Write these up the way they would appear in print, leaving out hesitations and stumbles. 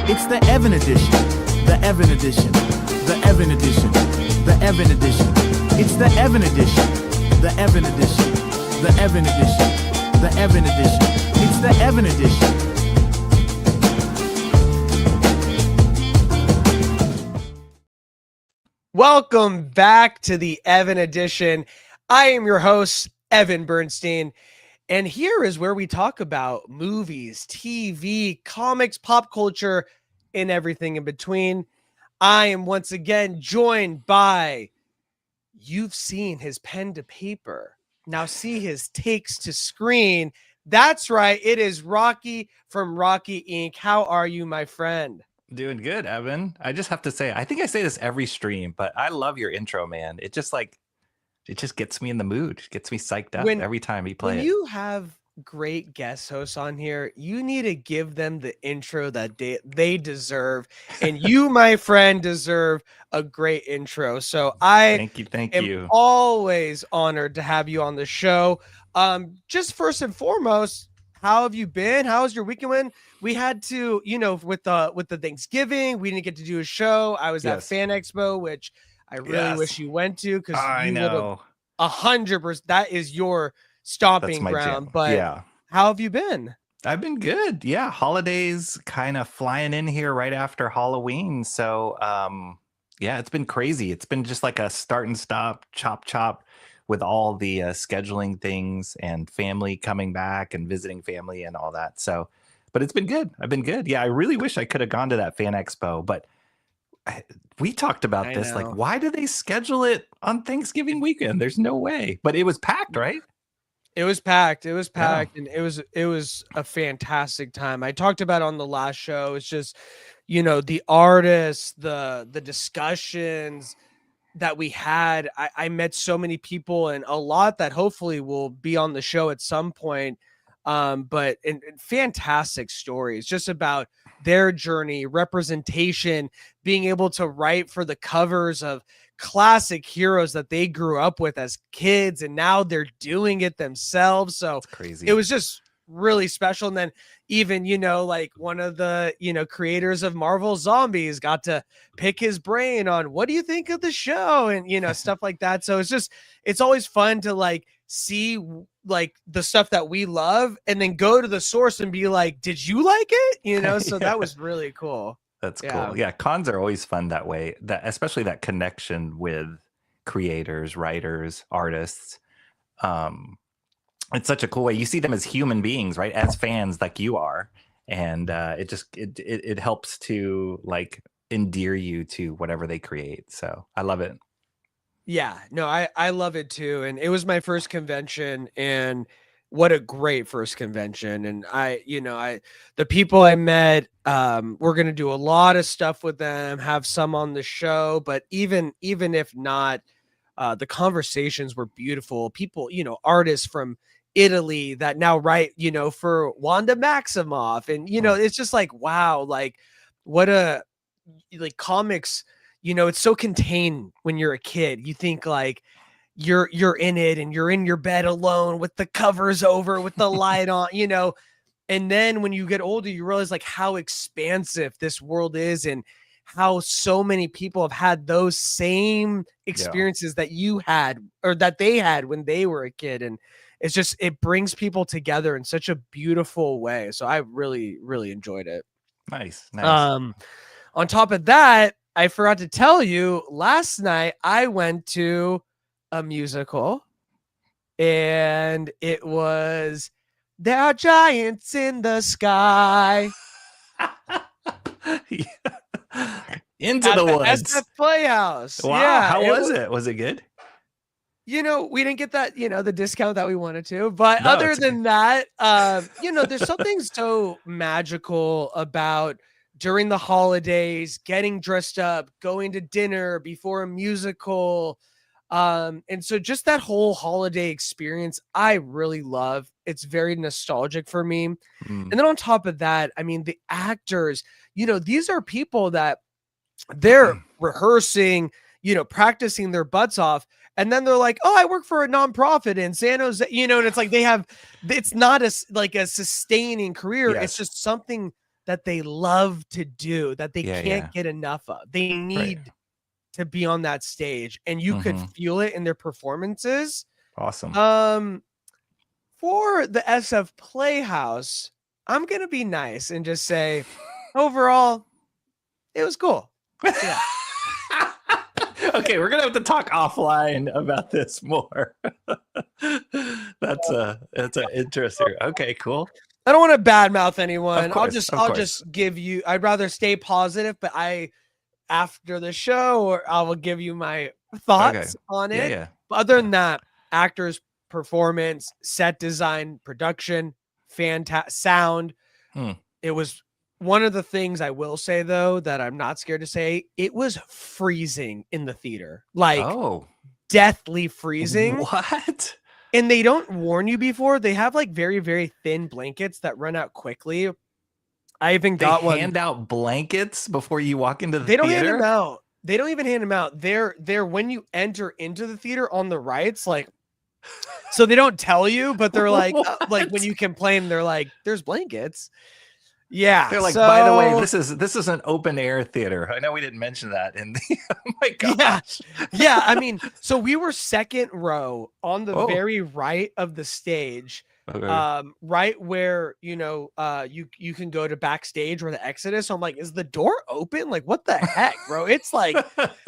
It's the Evan edition. The Evan edition. The Evan edition. The Evan edition. It's the Evan edition. The Evan edition. The Evan edition. The Evan edition. It's the Evan edition. Welcome back to the Evan edition. I am your host, Evan Bernstein, and here is where we talk about movies, TV, comics, pop culture, and everything in between. I am once again joined by, you've seen his pen to paper, now see his takes to screen. That's right, it is Rocky from Rocky Inc. How are you, my friend? Doing good, Evan. I just have to say, I think I say this every stream, but I love your intro, man. It just gets me in the mood, gets me psyched up every time you play it. When you have great guest hosts on here, you need to give them the intro that they deserve. And you, my friend, deserve a great intro. So I thank am you. Always honored to have you on the show. Just first and foremost, how have you been? How's your weekend? We had to, with the Thanksgiving, we didn't get to do a show. I was at Fan Expo, which I really wish you went to, because I know 100%. That is your stomping ground. Jam. But how have you been? I've been good. Yeah, holidays kind of flying in here right after Halloween. So it's been crazy. It's been just like a start and stop, chop with all the scheduling things and family coming back and visiting family and all that. So, but it's been good. I've been good. Yeah, I really wish I could have gone to that Fan Expo, but we talked about this. Like, why do they schedule it on Thanksgiving weekend? There's no way. But it was packed, right? It was packed. And it was a fantastic time. I talked about it on the last show. It's just, the artists, the discussions that we had. I met so many people, and a lot that hopefully will be on the show at some point. But fantastic stories just about their journey, representation, being able to write for the covers of classic heroes that they grew up with as kids, and now they're doing it themselves. So it's crazy. It was just really special. And then even, like one of the, creators of Marvel Zombies got to pick his brain on, what do you think of the show? And, stuff like that. So it's always fun to see the stuff that we love and then go to the source and be like, did you like it? So that was really cool. That's cool. Yeah. Cons are always fun that way, especially that connection with creators, writers, artists. It's such a cool way. You see them as human beings, right? As fans like you are. And it helps to endear you to whatever they create. So I love it. Yeah, no, I love it too. And it was my first convention, and what a great first convention. And the people I met, we're going to do a lot of stuff with them, have some on the show, but even if not, the conversations were beautiful. People, artists from Italy that now write, for Wanda Maximoff. And, it's just wow, what a, comics, it's so contained when you're a kid. You think you're in it, and you're in your bed alone with the covers over, with the light on, and then when you get older, you realize how expansive this world is, and how so many people have had those same experiences that you had, or that they had when they were a kid. And it's just, it brings people together in such a beautiful way. So I really, really enjoyed it. Nice. On top of that, I forgot to tell you, last night I went to a musical, and it was There Are Giants in the Sky. Into the woods. SF Playhouse. Wow. Yeah, How was it? Was it good? We didn't get that, the discount that we wanted to, but other than that, there's something so magical about during the holidays, getting dressed up, going to dinner before a musical. And so just that whole holiday experience, I really love. It's very nostalgic for me. And then on top of that, the actors, these are people that they're rehearsing, practicing their butts off. And then they're like, oh, I work for a nonprofit in San Jose, and it's they have, it's not a sustaining career. Yes. It's just something that they love to do, that they Yeah, can't yeah. get enough of. They need to be on that stage, and you could Mhm. feel it in their performances. Awesome. For the SF Playhouse, I'm gonna be nice and just say, overall, it was cool. Yeah. Okay, we're gonna have to talk offline about this more. That's a interesting. Okay, cool. I don't want to badmouth anyone. Of course, of I'll course. just give you. I'd rather stay positive, but after the show, or I will give you my Okay. thoughts on Yeah, it. yeah. But other than that, actors, performance, set design, production, fantastic sound. Hmm. It was one of the things I will say though that I'm not scared to say. It was freezing in the theater, like Oh, deathly freezing. what? And they don't warn you before. They have like very, very thin blankets that run out quickly. I even They got one. hand out blankets before you walk into the They don't hand theater? them out. They don't even hand them out. They're when you enter into the theater on the rights, like, so they don't tell you, but they're like when What? you complain, they're like, "There's blankets." Yeah. They're like, by the way, so this is an open air theater. I know we didn't mention that in the oh my yeah, gosh. yeah. I mean, so we were second row on the Oh. very right of the stage. Okay. Right where you can go to backstage where the exit is. So I'm like, is the door open? Like, what the heck, bro? It's like,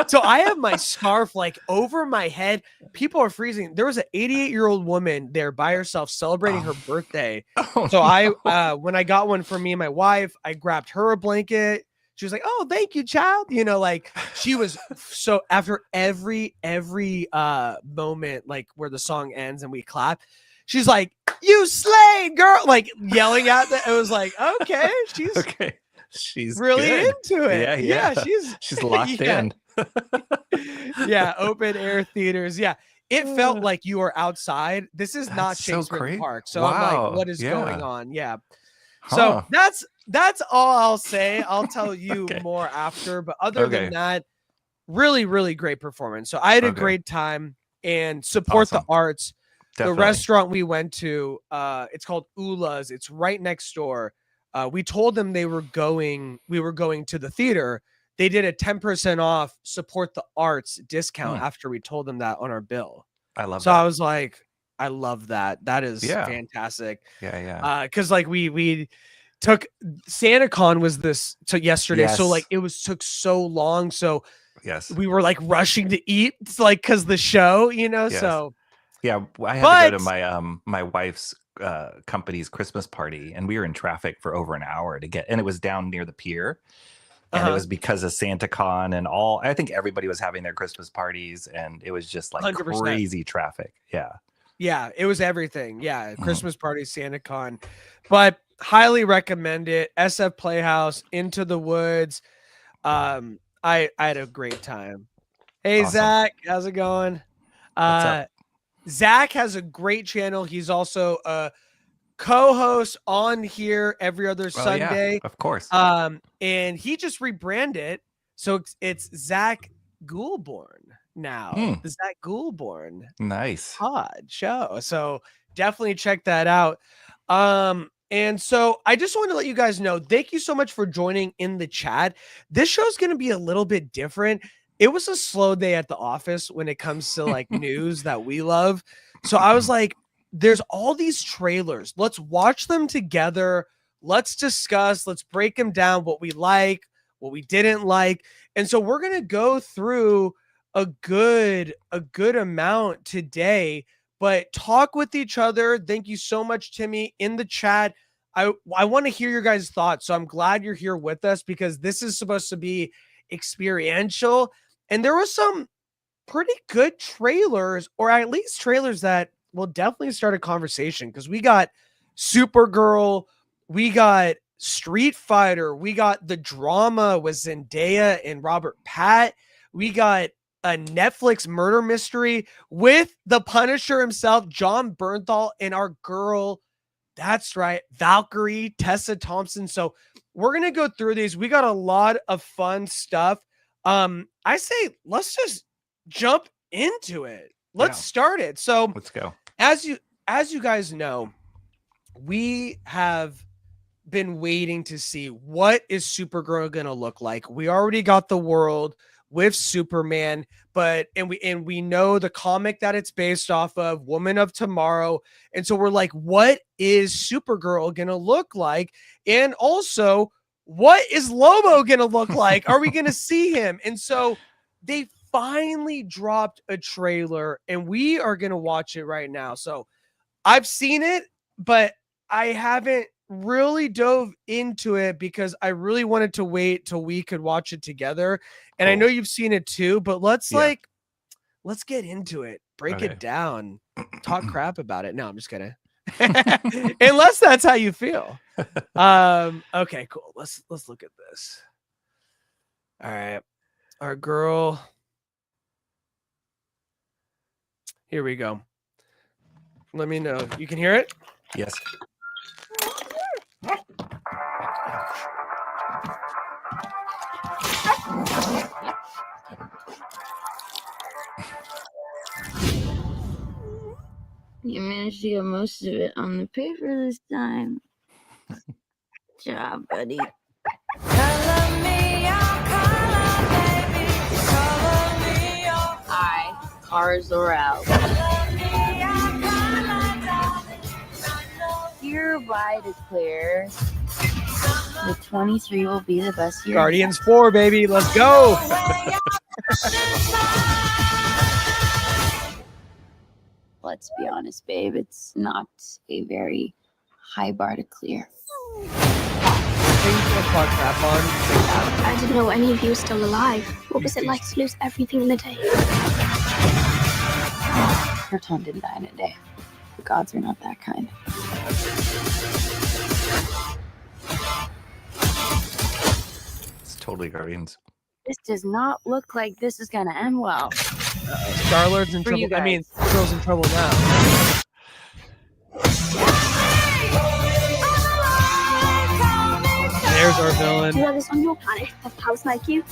so I have my scarf like over my head. People are freezing. There was an 88-year-old woman there by herself celebrating her birthday. Oh, So no. I when I got one for me and my wife, I grabbed her a blanket. She was like, "Oh, thank you, child." You know, like she was so after every moment, like where the song ends and we clap, she's like, "You slayed, girl!" Like yelling at that. It was like, okay, she's Okay. She's really good. into it. Yeah. She's locked yeah. in. Yeah, open air theaters. Yeah. It felt like you were outside. This is not That's so Shakespeare in the crazy. Park. So I'm Wow. like, what is going Yeah. on? Yeah. Huh. So that's all I'll say. I'll tell you Okay. more after. But other Okay. than that, really, really great performance. So I had a Okay. great time, and support the Awesome. arts. Definitely. The restaurant we went to, it's called Ula's. It's right next door. We told them we were going to the theater. They did a 10% off support the arts discount after we told them that on our bill. I love So that. I was like, I love that. That is fantastic. Yeah. Because like we took SantaCon was this yesterday. So like Yes. took so long. So Yes. we were like rushing to eat, like because the show, Yes. so Yeah, I had to go to but my wife's company's Christmas party, and we were in traffic for over an hour to get, and it was down near the pier, and it was because of SantaCon and all. I think everybody was having their Christmas parties, and it was just like 100%. crazy traffic. Yeah, it was everything. Yeah, Mhm. Christmas party, SantaCon, but highly recommend it. SF Playhouse, Into the Woods. I had a great time. Hey Awesome. Zach, how's it going? What's up? Zach has a great channel. He's also a co-host on here every other Oh yeah, Sunday. of course. And he just rebranded, so it's Zach Goulbourne now. The Zach Goulbourne Nice. pod show. So definitely check that out. And so I just want to let you guys know, thank you so much for joining in the chat. This show's going to be a little bit different. It was a slow day at the office when it comes to like news that we love. So I was like, there's all these trailers. Let's watch them together. Let's discuss, let's break them down, what we like, what we didn't like. And so we're going to go through a good amount today, but talk with each other. Thank you so much, Timmy, in the chat. I want to hear your guys' thoughts. So I'm glad you're here with us because this is supposed to be experiential. And there was some pretty good trailers, or at least trailers that will definitely start a conversation, because we got Supergirl, we got Street Fighter, we got the drama with Zendaya and Robert Pat, we got a Netflix murder mystery with the Punisher himself, John Bernthal, and our girl, that's right, Valkyrie, Tessa Thompson. So we're going to go through these. We got a lot of fun stuff. I say, let's just jump into it. Let's start it. So let's go. As you guys know, we have been waiting to see what is Supergirl gonna look like. We already got the world with Superman, but we know the comic that it's based off of, Woman of Tomorrow, and so we're like, what is Supergirl gonna look like? And also, what is Lobo gonna look like? Are we gonna see him? And so they finally dropped a trailer, and we are gonna watch it right now. So I've seen it, but I haven't really dove into it because I really wanted to wait till we could watch it together. And I know you've seen it too, but let's get into it. Break it down. Talk crap about it. No, I'm just kidding. Unless that's how you feel. Okay, cool. Let's look at this. All right. Our girl. Here we go. Let me know. You can hear it? Yes. You managed to get most of it on the paper this time. Good job, buddy. Cars are out. Hereby declare the 23 will be the best year. Guardians 4, baby. Let's go. Let's be honest, babe. It's not a very high bar to clear. I didn't know any of you were still alive. What was it like to lose everything in a day? Proton didn't die in a day. The gods are not that kind. It's totally Guardians. This does not look like this is gonna end well. Star-Lord's in trouble. I mean, Supergirl's in trouble now. There's our villain. Do you know this on your planet have powers like you?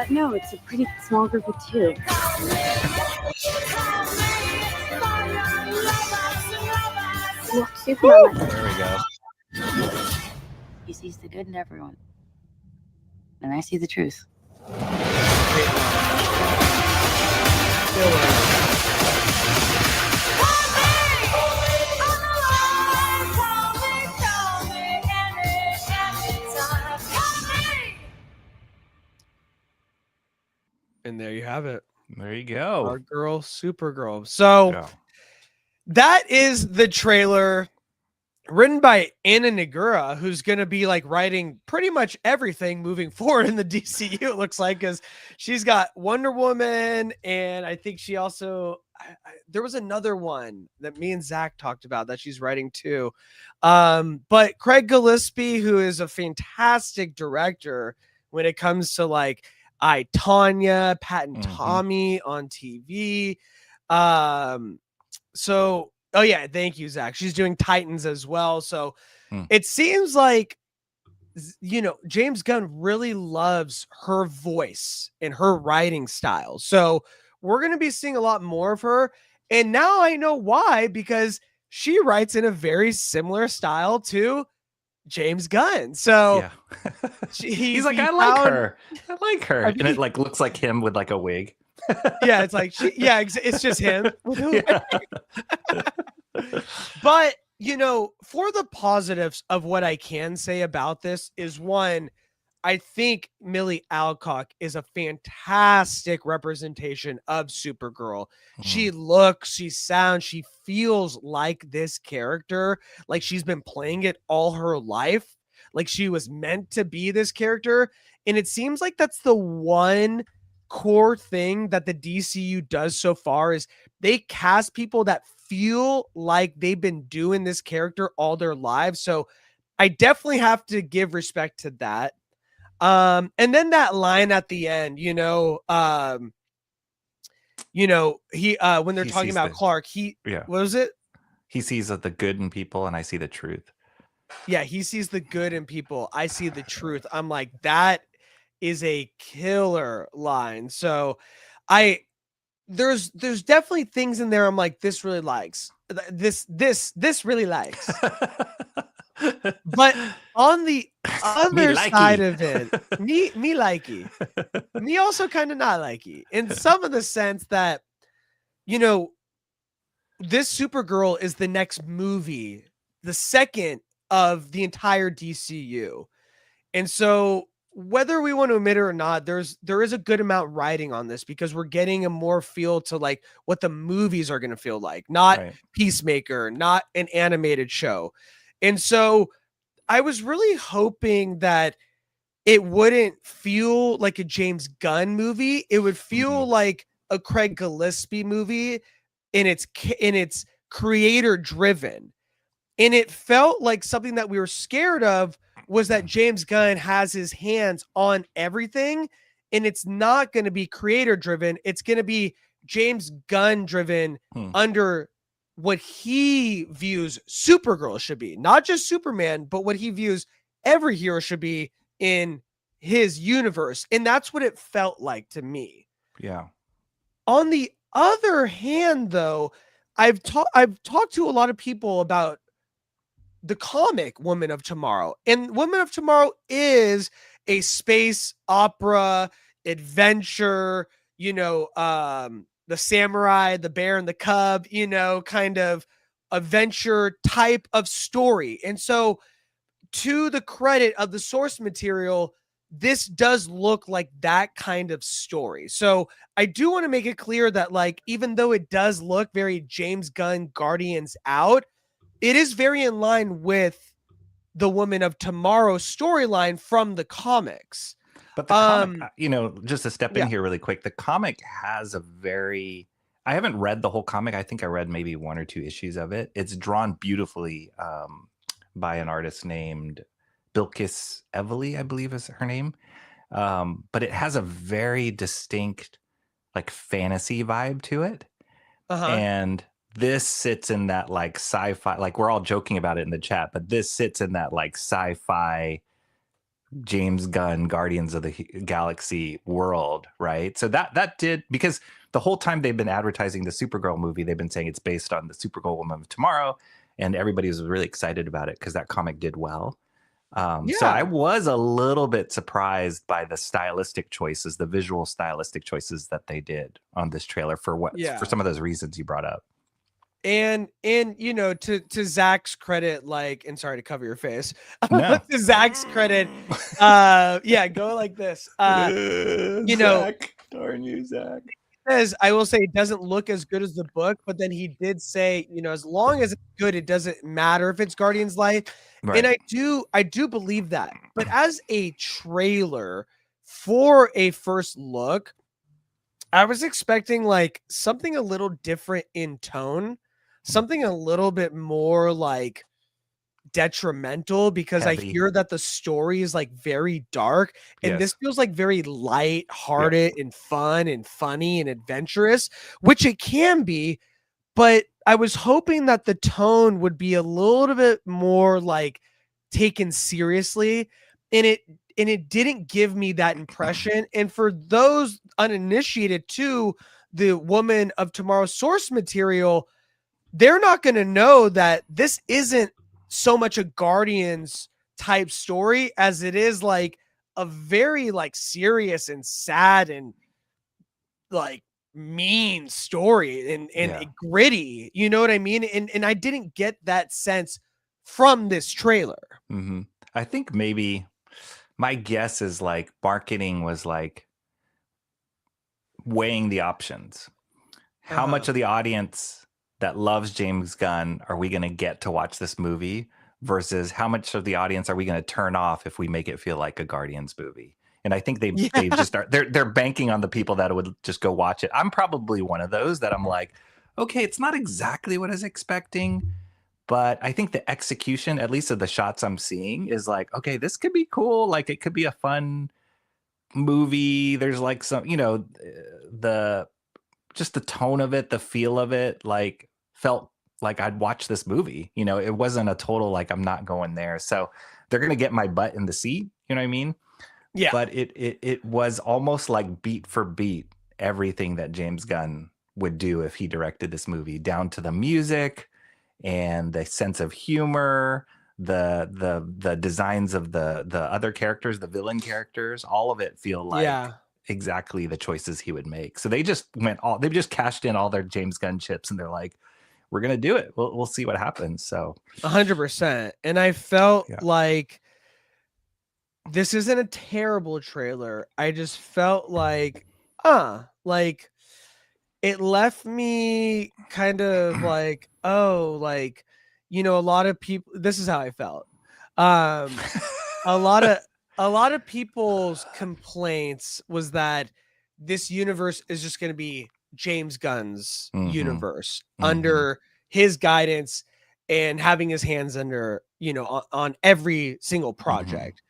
No, it's a pretty small group of two. What Superman? There we go. He sees the good in everyone. And I see the truth. And there you have it. There you go. Our girl, Supergirl. So that is the trailer written by Anna Nagura, who's going to be like writing pretty much everything moving forward in the DCU, it looks like, because she's got Wonder Woman. And I think she also, there was another one that me and Zach talked about that she's writing too. But Craig Gillespie, who is a fantastic director when it comes to like Tanya, Pat and Tommy on TV. So, oh yeah, thank you, Zach. She's doing Titans as well. So it seems like, you know, James Gunn really loves her voice and her writing style. So we're going to be seeing a lot more of her. And now I know why, because she writes in a very similar style to James Gunn. So he's like, I like her. I like her. And it like looks like him with like a wig. Yeah, it's like it's just him. But you know, for the positives of what I can say about this is, one, I think Millie Alcock is a fantastic representation of Supergirl. She looks, she sounds, she feels like this character, like she's been playing it all her life, like she was meant to be this character. And it seems like that's the one core thing that the DCU does so far, is they cast people that feel like they've been doing this character all their lives. So I definitely have to give respect to that. And then that line at the end, he when they're talking about Clark, what was it? He sees the good in people and I see the truth. Yeah, he sees the good in people. I see the truth. I'm like, that is a killer line. So there's definitely things in there I'm like, this really likes. this really likes. But on the other side likey. of it, me likey, me also kind of not likey, in some of the sense that, you know, this Supergirl is the next movie, the second of the entire DCU. And so whether we want to admit it or not, there is a good amount riding on this, because we're getting a more feel to like what the movies are going to feel like, not Right. Peacemaker, not an animated show. And so I was really hoping that it wouldn't feel like a James Gunn movie. It would feel like a Craig Gillespie movie, in its creator driven. And it felt like something that we were scared of was that James Gunn has his hands on everything, and it's not going to be creator driven. It's going to be James Gunn driven under what he views Supergirl should be, not just Superman, but what he views every hero should be in his universe. And that's what it felt like to me. Yeah. On the other hand, though, I've talked to a lot of people about the comic Woman of Tomorrow, and Woman of Tomorrow is a space opera adventure, you know, the samurai, the bear and the cub, you know, kind of adventure type of story. And so, to the credit of the source material, this does look like that kind of story. So I do want to make it clear that, like, even though it does look very James Gunn Guardians out, it is very in line with the Woman of Tomorrow storyline from the comics. But the comic, you know, just to step in yeah. here really quick, the comic has a very, I haven't read the whole comic. I think I read maybe 1 or 2 issues of it. It's drawn beautifully by an artist named Bilquis Evely, I believe is her name. But it has a very distinct like fantasy vibe to it. And this sits in that like sci-fi, like we're all joking about it in the chat, but this sits in that like sci-fi James Gunn Guardians of the Galaxy world, right? So that did, because the whole time they've been advertising the Supergirl movie, they've been saying it's based on the Supergirl Woman of Tomorrow, and everybody was really excited about it because that comic did well. So I was a little bit surprised by the stylistic choices, the visual stylistic choices that they did on this trailer for for some of those reasons you brought up. And you know, to Zach's credit, like, and sorry to cover your face. No. To Zach's credit, yeah, go like this. You know, Zach, darn you, Zach. Says, I will say it doesn't look as good as the book, but then he did say, you know, as long as it's good, it doesn't matter if it's Guardian's Life. Right. And I do believe that. But as a trailer for a first look, I was expecting like something a little different in tone, something a little bit more like detrimental, because Heavy. I hear that the story is like very dark, and this feels like very light-hearted and fun and funny and adventurous, which it can be, but I was hoping that the tone would be a little bit more like taken seriously, and it didn't give me that impression. And for those uninitiated to the Woman of Tomorrow source material, they're not going to know that this isn't so much a Guardians type story as it is like a very like serious and sad and like mean story and gritty, you know what I mean? And I didn't get that sense from this trailer. I think maybe my guess is like marketing was like weighing the options. How much of the audience that loves James Gunn are we going to get to watch this movie versus how much of the audience are we going to turn off if we make it feel like a Guardians movie? And I think they just are, they're banking on the people that would just go watch it. I'm probably one of those that I'm like, okay, it's not exactly what I was expecting, but I think the execution, at least of the shots I'm seeing, is like, okay, this could be cool. Like it could be a fun movie. There's like some, you know, just the tone of it, the feel of it, like felt like I'd watch this movie. You know, it wasn't a total like I'm not going there. So they're gonna get my butt in the seat. You know what I mean? Yeah. But it was almost like beat for beat everything that James Gunn would do if he directed this movie, down to the music, and the sense of humor, the designs of the other characters, the villain characters, all of it feel like exactly the choices he would make. So they just cashed in all their James Gunn chips, and they're like, we're gonna do it. We'll see what happens. So 100%. And I felt like this isn't a terrible trailer. I just felt like, like it left me kind of like, oh, like, you know, a lot of people, this is how I felt. A lot of people's complaints was that this universe is just going to be James Gunn's universe under his guidance and having his hands under, you know, on every single project.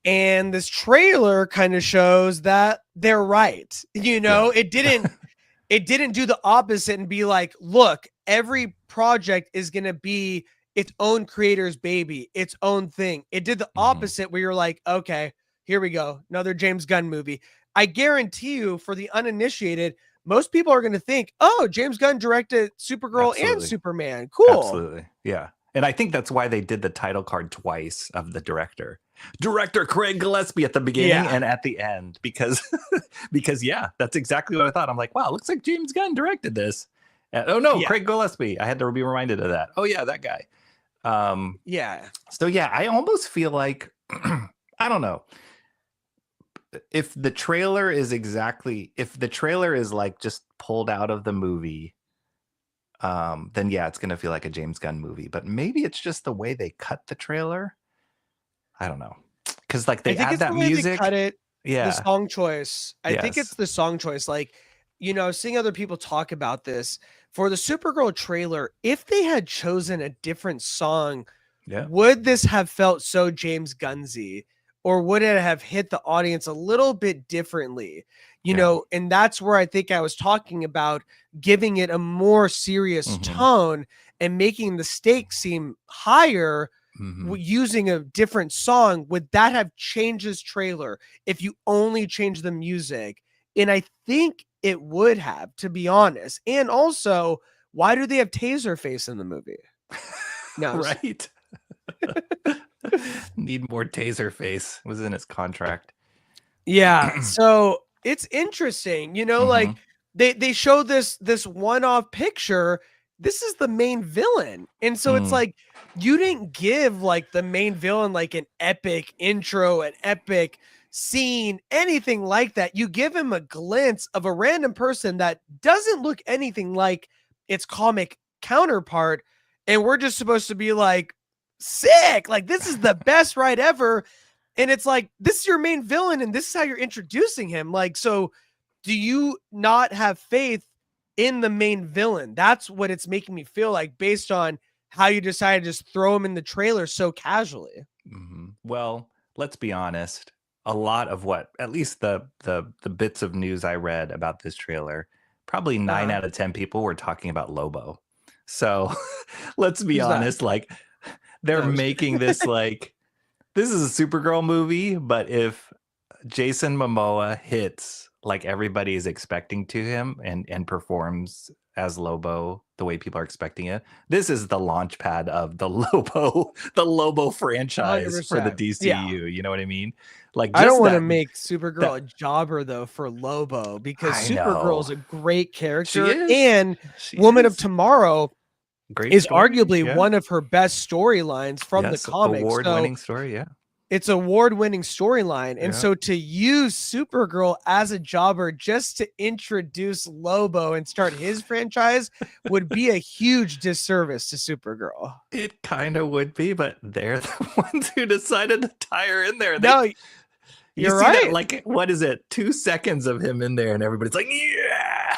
And this trailer kind of shows that they're right. You know, it didn't do the opposite and be like, look, every project is going to be its own creator's baby, its own thing. It did the opposite where you're like, okay, here we go. Another James Gunn movie. I guarantee you, for the uninitiated, most people are going to think, oh, James Gunn directed Supergirl and Superman. Cool. Absolutely. Yeah. And I think that's why they did the title card twice of the director Craig Gillespie at the beginning and at the end, because that's exactly what I thought. I'm like, wow, looks like James Gunn directed this. Craig Gillespie. I had to be reminded of that. Oh yeah, that guy. So yeah, I almost feel like I don't know if the trailer is like just pulled out of the movie. Then yeah, it's gonna feel like a James Gunn movie, but maybe it's just the way they cut the trailer. I don't know, because like they add that music. Cut it. The song choice. I think it's the song choice. Like, you know, seeing other people talk about this for the Supergirl trailer. If they had chosen a different song, would this have felt so James Gunn-y, or would it have hit the audience a little bit differently? You know, and that's where I think I was talking about giving it a more serious tone and making the stakes seem higher. Using a different song, would that have changed this trailer if you only change the music? And I think it would have, to be honest. And also, why do they have Taserface in the movie? No, right. Need more Taserface. Was in his contract. Yeah. So it's interesting, you know, like they show this one-off picture. This is the main villain. And so it's like, you didn't give like the main villain like an epic intro, an epic scene, anything like that. You give him a glimpse of a random person that doesn't look anything like its comic counterpart. And we're just supposed to be like, sick. Like, this is the best ride ever. And it's like, this is your main villain and this is how you're introducing him. Like, so do you not have faith in the main villain? That's what it's making me feel like, based on how you decided to just throw him in the trailer so casually. Well, let's be honest. A lot of what, at least the bits of news I read about this trailer, probably 9 out of 10 people were talking about Lobo. So let's be honest, like they're making this like, this is a Supergirl movie, but if Jason Momoa hits like everybody is expecting to him and performs as Lobo the way people are expecting it, this is the launch pad of the Lobo franchise for the DCU. You know what I mean? Like, I don't want to make Supergirl a jobber though for Lobo, because Supergirl is a great character, and Woman of Tomorrow is arguably one of her best storylines from the comics. Award-winning story, It's award-winning storyline. And so to use Supergirl as a jobber just to introduce Lobo and start his franchise would be a huge disservice to Supergirl. It kind of would be, but they're the ones who decided to tie her in there. You're right. That, like, what is it? 2 seconds of him in there and everybody's like, yeah.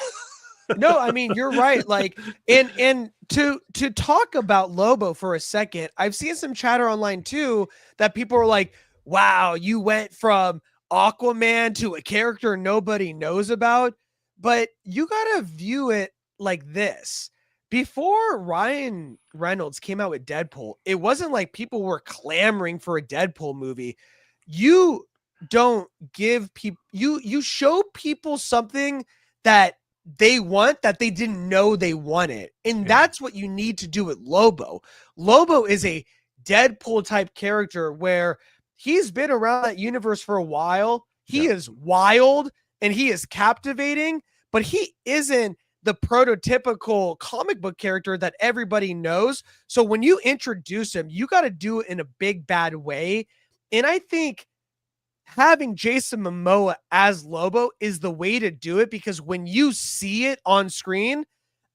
No, I mean, you're right. Like, and to talk about Lobo for a second, I've seen some chatter online too that people are like, wow, you went from Aquaman to a character nobody knows about. But you got to view it like this. Before Ryan Reynolds came out with Deadpool, it wasn't like people were clamoring for a Deadpool movie. You don't give people, you show people something that they want that they didn't know they want it. And that's what you need to do with Lobo. Lobo is a Deadpool type character where he's been around that universe for a while. He is wild and he is captivating, but he isn't the prototypical comic book character that everybody knows. So when you introduce him, you got to do it in a big bad way. And I think having Jason Momoa as Lobo is the way to do it, because when you see it on screen,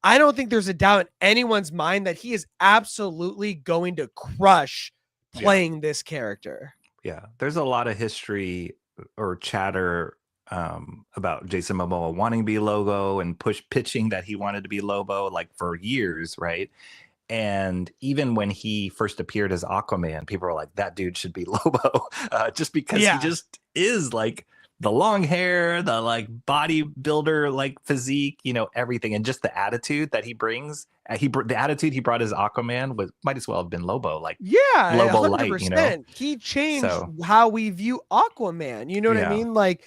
I don't think there's a doubt in anyone's mind that he is absolutely going to crush playing this character. Yeah, there's a lot of history or chatter about Jason Momoa wanting to be Lobo and pitching that he wanted to be Lobo like for years, right? And even when he first appeared as Aquaman, people were like, that dude should be Lobo, just because he just is like the long hair, the like bodybuilder, like physique, you know, everything. And just the attitude that he brings, the attitude he brought as Aquaman might as well have been Lobo, like Lobo 100%. light, you know? He changed how we view Aquaman. You know what I mean? Like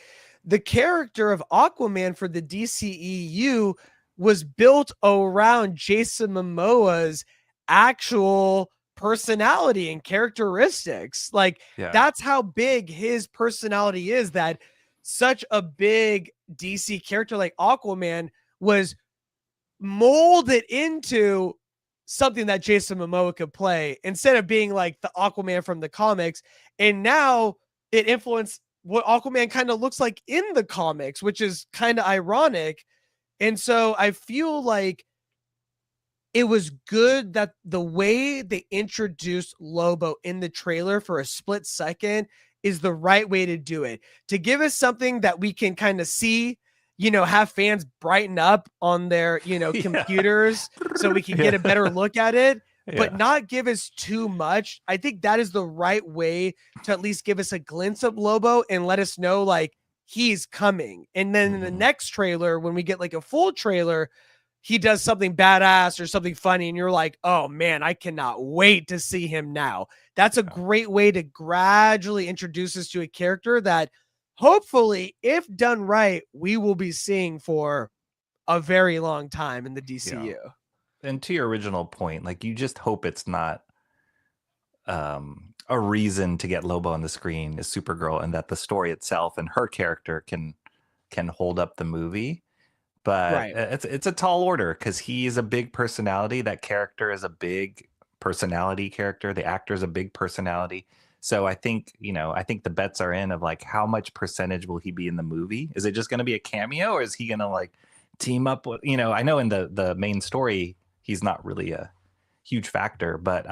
the character of Aquaman for the DCEU was built around Jason Momoa's actual personality and characteristics. Like that's how big his personality is, that such a big DC character like Aquaman was molded into something that Jason Momoa could play instead of being like the Aquaman from the comics. And now it influenced what Aquaman kind of looks like in the comics, which is kind of ironic. And so I feel like it was good that the way they introduced Lobo in the trailer for a split second is the right way to do it, to give us something that we can kind of see, you know, have fans brighten up on their, you know, computers so we can get a better look at it, but not give us too much. I think that is the right way to at least give us a glimpse of Lobo and let us know like he's coming. And then in the next trailer, when we get like a full trailer, he does something badass or something funny and you're like, oh man, I cannot wait to see him now. That's a great way to gradually introduce us to a character that hopefully, if done right, we will be seeing for a very long time in the DCU. And to your original point, like you just hope it's not a reason to get Lobo on the screen is Supergirl, and that the story itself and her character can hold up the movie. But it's a tall order because he is a big personality. That character is a big personality character. The actor is a big personality. So I think, you know, I think the bets are in of like how much percentage will he be in the movie? Is it just going to be a cameo, or is he going to like team up with, you know, I know in the main story he's not really a huge factor, but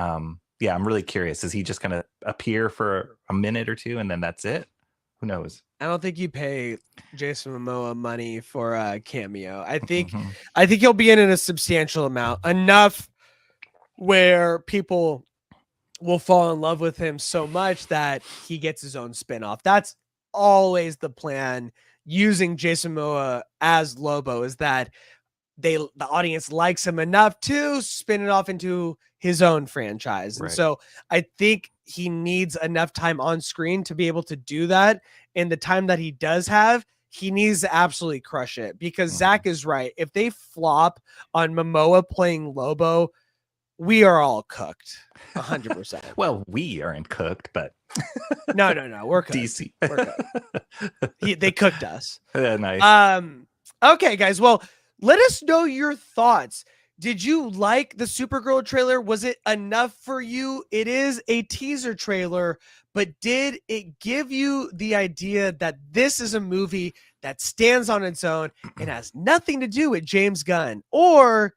yeah, I'm really curious. Is he just going to appear for a minute or two and then that's it? Who knows? I don't think you pay Jason Momoa money for a cameo. I think he'll be in a substantial amount, enough where people will fall in love with him so much that he gets his own spinoff. That's always the plan using Jason Momoa as Lobo, is that the audience likes him enough to spin it off into his own franchise. And so I think he needs enough time on screen to be able to do that. And the time that he does have, he needs to absolutely crush it, because Zach is right. If they flop on Momoa playing Lobo, we are all cooked 100%. Well, we aren't cooked, but no, we're cooked. DC. We're cooked. They cooked us. Nice. Okay, guys. Well, let us know your thoughts. Did you like the Supergirl trailer? Was it enough for you? It is a teaser trailer, but did it give you the idea that this is a movie that stands on its own and has nothing to do with James Gunn? Or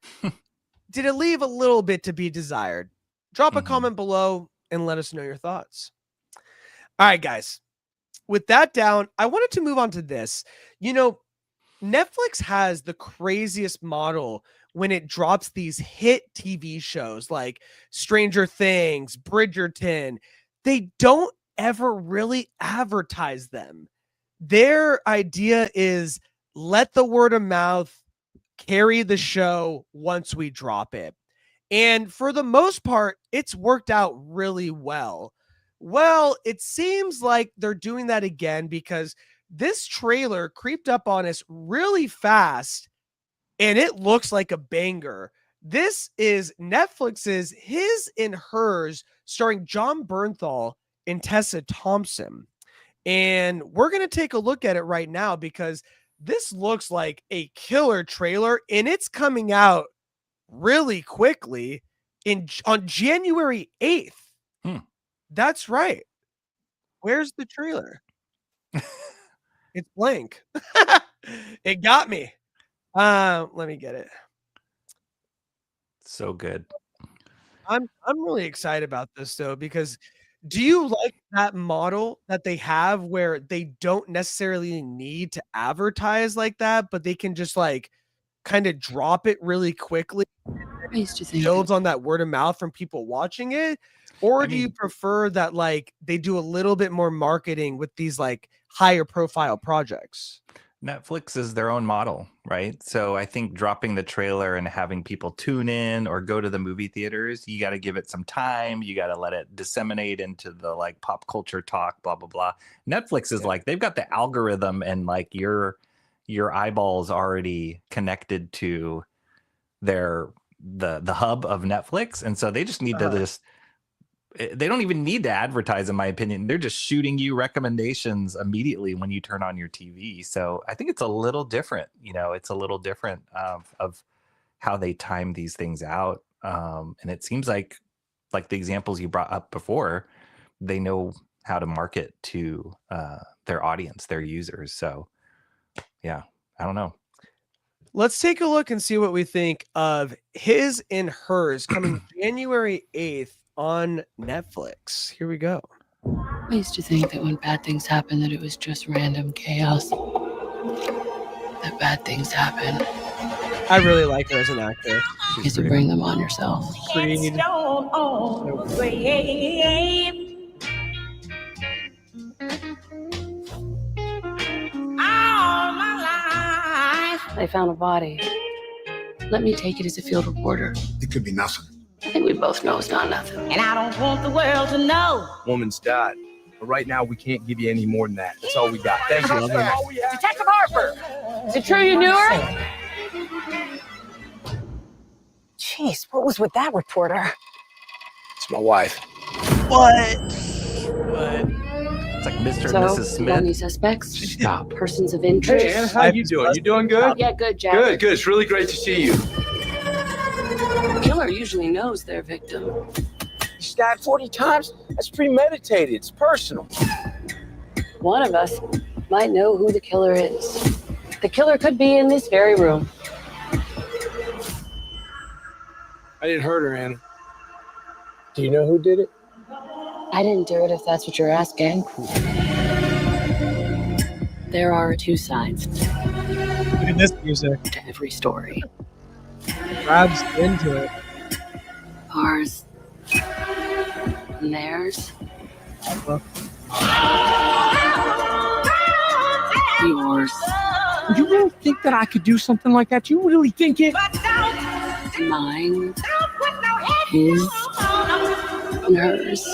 did it leave a little bit to be desired? Drop a comment below and let us know your thoughts. All right, guys. With that down, I wanted to move on to this. You know, Netflix has the craziest model when it drops these hit TV shows like Stranger Things, Bridgerton. They don't ever really advertise them. Their idea is let the word of mouth carry the show once we drop it. And for the most part, it's worked out really well. Well, it seems like they're doing that again, because this trailer creeped up on us really fast and it looks like a banger. This is Netflix's His and Hers, starring John Bernthal and Tessa Thompson. And we're going to take a look at it right now because this looks like a killer trailer, and it's coming out really quickly on January 8th. That's right. Where's the trailer? It's blank. It got me. Let me get it. So good. I'm really excited about this though, because do you like that model that they have where they don't necessarily need to advertise like that, but they can just like kind of drop it really quickly? I used to think Builds on that word of mouth from people watching it, or I do you mean- prefer that like they do a little bit more marketing with these like higher profile projects? Netflix is their own model, right? So I think dropping the trailer and having people tune in or go to the movie theaters, you got to give it some time. You got to let it disseminate into the like pop culture talk, blah, blah, blah. Netflix is like, they've got the algorithm and like your eyeballs already connected to the hub of Netflix. And so they just need to just, they don't even need to advertise, in my opinion. They're just shooting you recommendations immediately when you turn on your TV. So I think it's a little different, it's a little different of how they time these things out. And it seems like the examples you brought up before, they know how to market to their audience, their users. So yeah, I don't know. Let's take a look and see what we think of His and Hers, coming January 8th on Netflix. Here we go. I used to think that when bad things happen, that it was just random chaos. That bad things happen I really like her as an actress. because you bring them on yourself. Creed. I found a body. Let me take it as a field reporter. It could be nothing. I think we both know it's not nothing. And I don't want the world to know. Woman's died. But right now, we can't give you any more than that. That's all we got. Thank you. Detective Harper! Is it true you knew her? Jeez, what was with that reporter? It's my wife. What? It's like Mr. So, and Mrs. you got Smith. any suspects? Stop. Persons of interest? Hey, Anna, how you doing? You doing good? Yeah, good, Jack. Good, good. It's really great to see you. The killer usually knows their victim. You stabbed 40 times? That's premeditated. It's personal. One of us might know who the killer is. The killer could be in this very room. I didn't hurt her, Anna. Do you know who did it? I didn't do it, if that's what you're asking. There are two sides Look at this music. to every story. Grabs into it. Ours and theirs. Yours You really think that I could do something like that? You really think it? and mine. His and hers.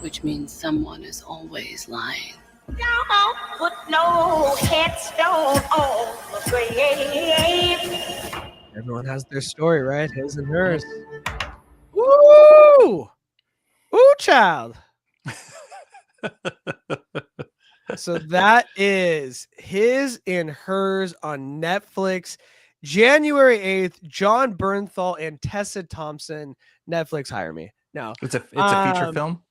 Which means someone is always lying. Don't put no headstone on the grave. Everyone has their story, right? His and hers. Woo! Ooh, child. So that is His and Hers on Netflix. January 8th, John Bernthal and Tessa Thompson. Netflix, hire me. No. It's a feature film.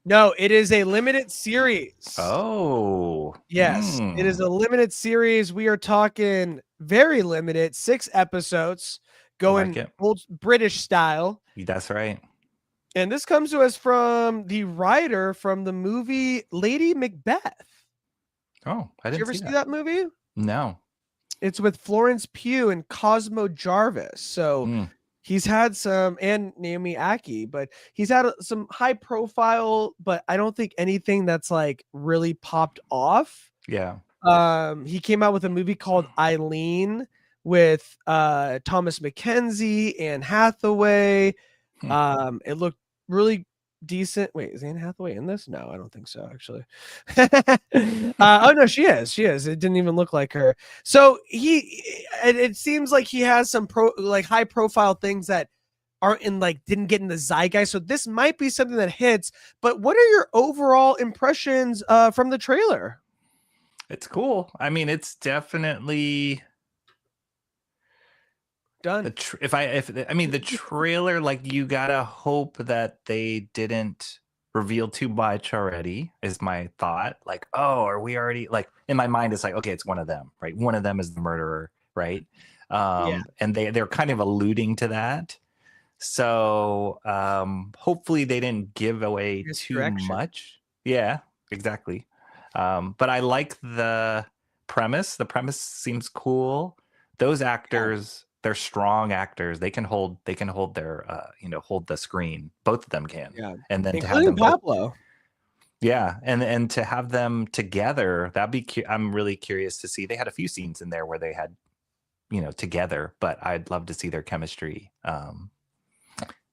No, it is a limited series. Oh. Yes, it is a limited series. We are talking very limited, 6 episodes, going like it. old British style. That's right. And this comes to us from the writer from the movie Lady Macbeth. Oh, I Did didn't you ever see see that. that movie? No. It's with Florence Pugh and Cosmo Jarvis. So he's had some, and Naomi Aki, but he's had some high profile, but I don't think anything that's like really popped off. Yeah. He came out with a movie called Eileen with Thomas McKenzie, Anne Hathaway. It looked really decent. Wait, is Anne Hathaway in this? No, I don't think so, actually. Oh no, she is. She is. It didn't even look like her. So it seems like he has some high profile things that aren't in didn't get in the zeitgeist. So this might be something that hits. But what are your overall impressions from the trailer? It's cool. I mean, it's definitely done. The trailer, like, you gotta hope that they didn't reveal too much already, is my thought. Like, oh, are we already, like, in my mind it's like, okay, it's one of them, right? One of them is the murderer, right? And they're kind of alluding to that. So hopefully they didn't give away too much. Yeah, exactly. But I like the premise. The premise seems cool. Those actors, they're strong actors. They can hold their hold the screen. Both of them can. Yeah. And then including to have them Pablo. yeah, and to have them together, I'm really curious to see. They had a few scenes in there where they had, together, but I'd love to see their chemistry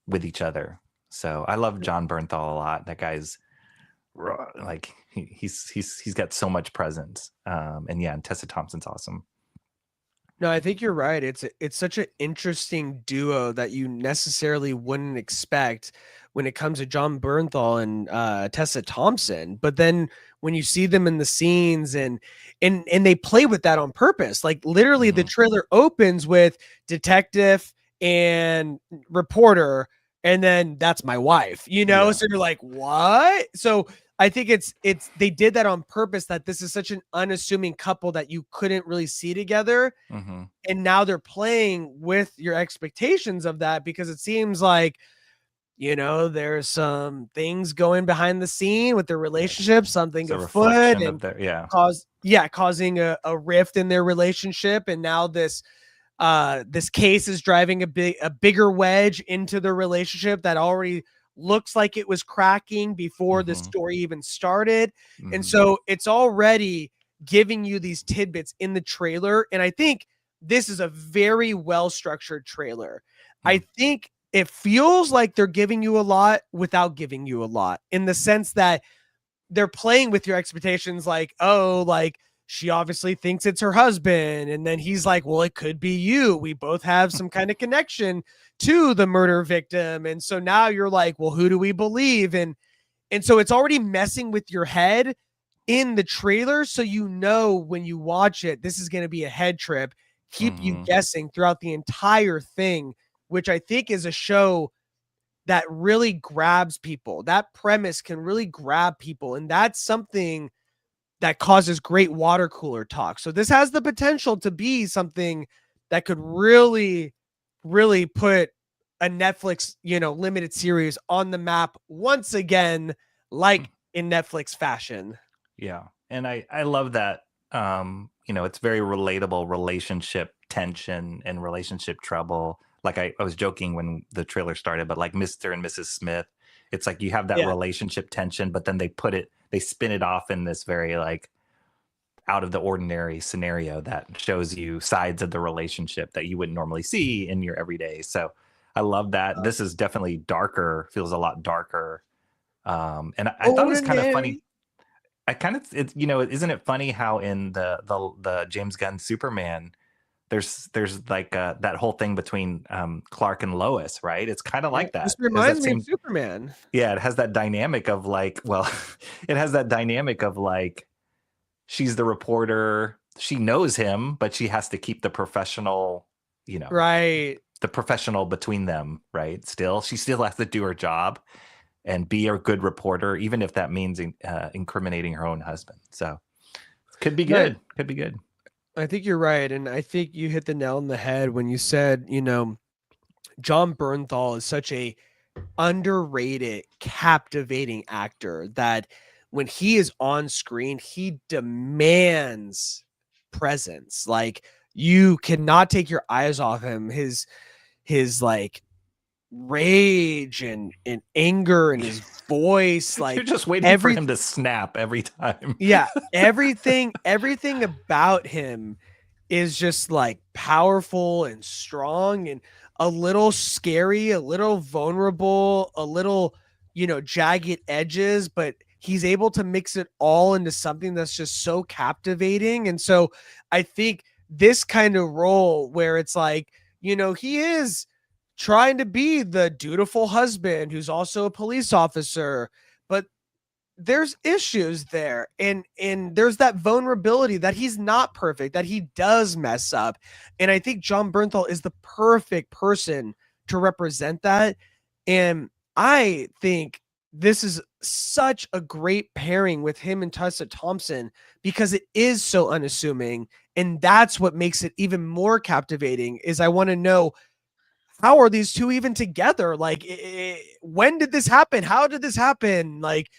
with each other. So I love John Bernthal a lot. That guy's like he's got so much presence. And Tessa Thompson's awesome. No, I think you're right. It's such an interesting duo that you necessarily wouldn't expect when it comes to John Bernthal and Tessa Thompson. But then when you see them in the scenes and they play with that on purpose, like literally the trailer opens with detective and reporter, and then that's my wife, so you're like, what? So I think it's they did that on purpose, that this is such an unassuming couple that you couldn't really see together. And now they're playing with your expectations of that, because it seems like, there's some things going behind the scene with their relationship, something afoot, and causing a rift in their relationship. And now this case is driving a bigger wedge into the relationship that already looks like it was cracking before the story even started. And so it's already giving you these tidbits in the trailer. And I think this is a very well-structured trailer. I think it feels like they're giving you a lot without giving you a lot, in the sense that they're playing with your expectations. Like, oh, like, she obviously thinks it's her husband. And then he's like, well, it could be you. We both have some kind of connection to the murder victim. And so now you're like, well, who do we believe? And so it's already messing with your head in the trailer. So, when you watch it, this is going to be a head trip, keep you guessing throughout the entire thing, which I think is a show that really grabs people. That premise can really grab people. And that's something that causes great water cooler talk. So this has the potential to be something that could really, really put a Netflix, limited series on the map once again, like in Netflix fashion. Yeah. And I love that. It's very relatable relationship tension and relationship trouble. Like I was joking when the trailer started, but like Mr. and Mrs. Smith, it's like you have that relationship tension, but then they spin it off in this very like out of the ordinary scenario that shows you sides of the relationship that you wouldn't normally see in your everyday. So I love that. This is definitely darker, feels a lot darker. And I thought it was kind of funny. Isn't it funny how in the James Gunn Superman, there's like that whole thing between Clark and Lois, right? It's kind of like that. This reminds me of Superman. Yeah, it has that dynamic of like, she's the reporter, she knows him, but she has to keep the professional, right? The professional between them, right? She still has to do her job and be a good reporter, even if that means incriminating her own husband. So could be good. Could be good. I think you're right. And I think you hit the nail on the head when you said, John Bernthal is such a underrated, captivating actor that when he is on screen, he demands presence. Like, you cannot take your eyes off him. His like rage and anger and his voice, like, you're just waiting for him to snap every time. Yeah, everything about him is just like powerful and strong and a little scary, a little vulnerable, a little jagged edges, but he's able to mix it all into something that's just so captivating. And so I think this kind of role where it's like, he is trying to be the dutiful husband who's also a police officer, but there's issues there, and there's that vulnerability that he's not perfect, that he does mess up. And I think John Bernthal is the perfect person to represent that. And I think this is such a great pairing with him and Tessa Thompson, because it is so unassuming, and that's what makes it even more captivating. Is I want to know, how are these two even together? Like, when did this happen? How did this happen? Like,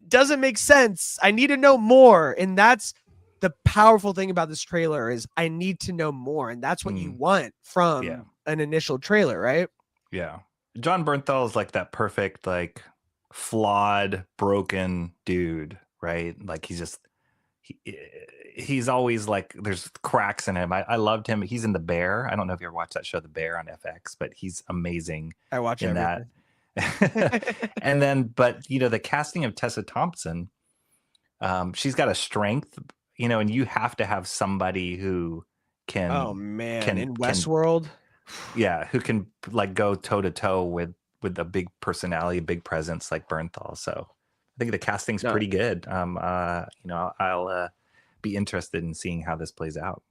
doesn't make sense. I need to know more. And that's the powerful thing about this trailer, is I need to know more. And that's what you want from an initial trailer, right? Yeah. John Bernthal is like that perfect, like flawed, broken dude, right? Like he's always like, there's cracks in him. I loved him. He's in The Bear. I don't know if you ever watched that show, The Bear, on FX, but he's amazing. I watch in everything. that. And then, but the casting of Tessa Thompson, she's got a strength, and you have to have somebody who can. Oh man, in Westworld, who can like go toe to toe with a big personality, big presence like Bernthal. So I think the casting's pretty good. I'll be interested in seeing how this plays out.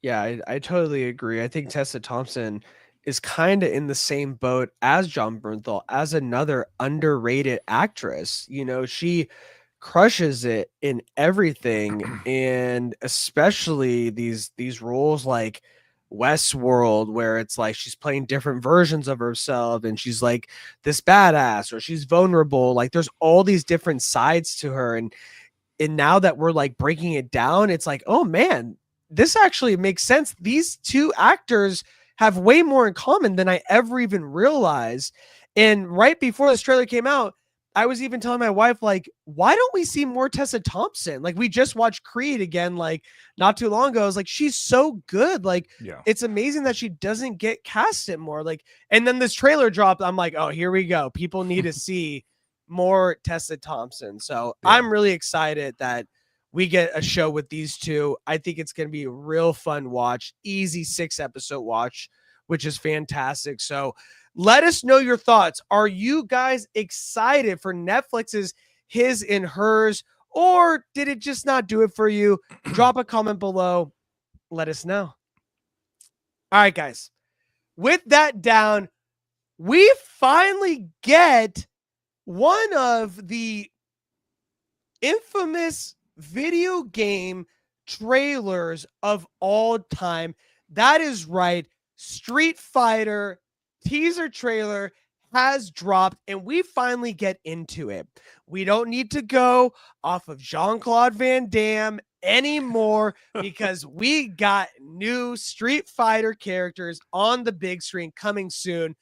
Yeah, I totally agree. I think Tessa Thompson is kind of in the same boat as John Bernthal, as another underrated actress. She crushes it in everything, and especially these roles like Westworld, where it's like she's playing different versions of herself, and she's like this badass, or she's vulnerable. Like, there's all these different sides to her, and now that we're like breaking it down, it's like, oh man, this actually makes sense. These two actors have way more in common than I ever even realized. And right before this trailer came out, I was even telling my wife, like, why don't we see more Tessa Thompson? Like, we just watched Creed again, like not too long ago. I was like, she's so good. Like, it's amazing that she doesn't get casted more. Like, and then this trailer dropped. I'm like, oh, here we go. People need to see more Tessa Thompson. So I'm really excited that we get a show with these two. I think it's going to be a real fun watch, easy 6-episode watch, which is fantastic. So let us know your thoughts. Are you guys excited for Netflix's His and Hers, or did it just not do it for you? Drop a comment below. Let us know. All right, guys. With that down, we finally get one of the infamous video game trailers of all time. That is right. Street Fighter teaser trailer has dropped, and we finally get into it. We don't need to go off of Jean-Claude Van Damme anymore, because we got new Street Fighter characters on the big screen coming soon,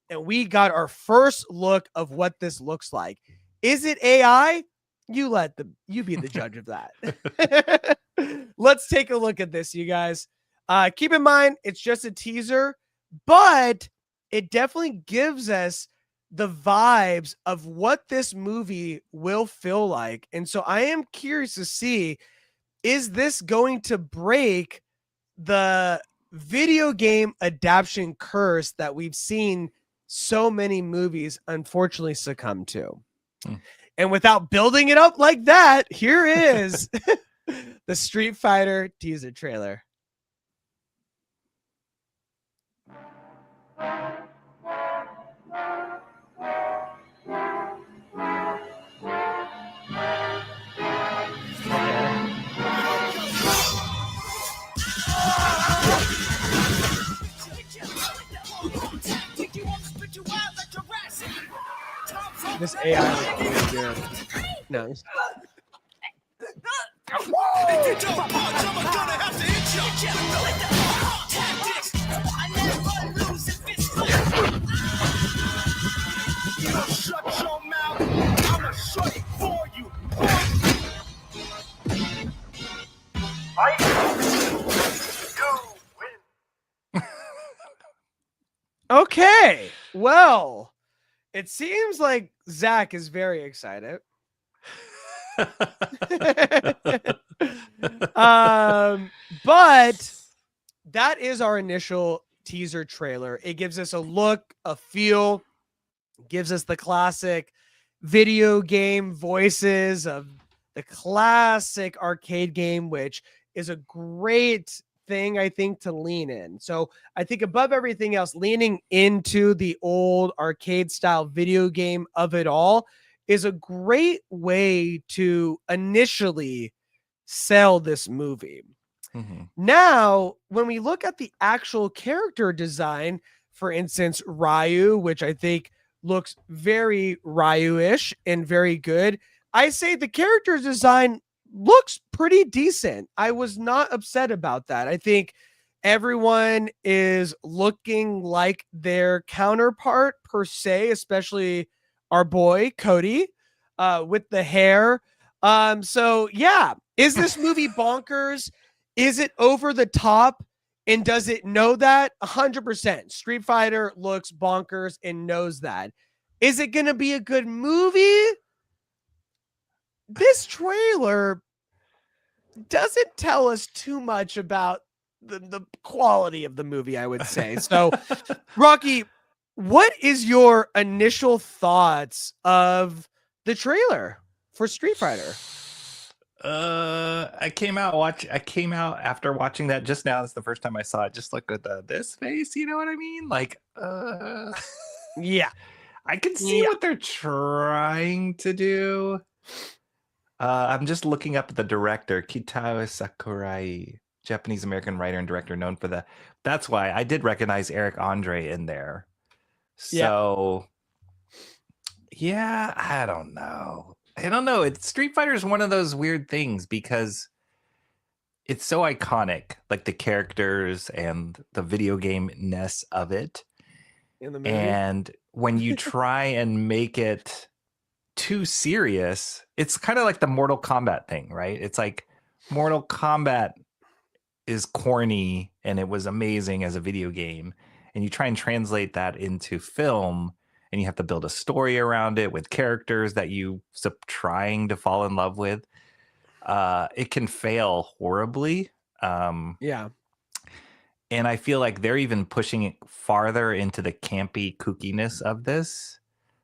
and we got our first look of what this looks like. Is it AI? You be the judge of that. Let's take a look at this, you guys. Keep in mind, it's just a teaser, but it definitely gives us the vibes of what this movie will feel like. And so I am curious to see, is this going to break the video game adaptation curse that we've seen so many movies unfortunately succumb to? And without building it up like that, here is the Street Fighter teaser trailer. This AI is really good. No. Okay. Well, It seems like Zach is very excited. But that is our initial teaser trailer. It gives us a look, a feel, gives us the classic video game voices of the classic arcade game, which is a great thing, I think, to lean in. So I think above everything else, leaning into the old arcade style video game of it all is a great way to initially sell this movie. Now, when we look at the actual character design, for instance, Ryu, which I think looks very Ryu-ish and very good, I say the character design looks pretty decent. I was not upset about that. I think everyone is looking like their counterpart per se, especially our boy Cody with the hair. So yeah, is this movie bonkers? Is it over the top? And does it know that? 100%. Street Fighter looks bonkers and knows that. Is it going to be a good movie? This trailer doesn't tell us too much about the quality of the movie, I would say. So, Rocky, what is your initial thoughts of the trailer for Street Fighter? I came out after watching that just now. It's the first time I saw it. Just look at this face, you know what I mean? Like, yeah, I can see what they're trying to do. I'm just looking up the director, Kitao Sakurai, Japanese American writer and director known for the. That's why I did recognize Eric Andre in there. So, yeah, I don't know. Street Fighter is one of those weird things because it's so iconic, like the characters and the video game-ness of it. In the movie. And when you try and make it too serious, it's kind of like the Mortal Kombat thing, right? It's like Mortal Kombat is corny and it was amazing as a video game. And you try and translate that into film, and you have to build a story around it with characters that you trying to fall in love with. It can fail horribly. Yeah. And I feel like they're even pushing it farther into the campy kookiness of this.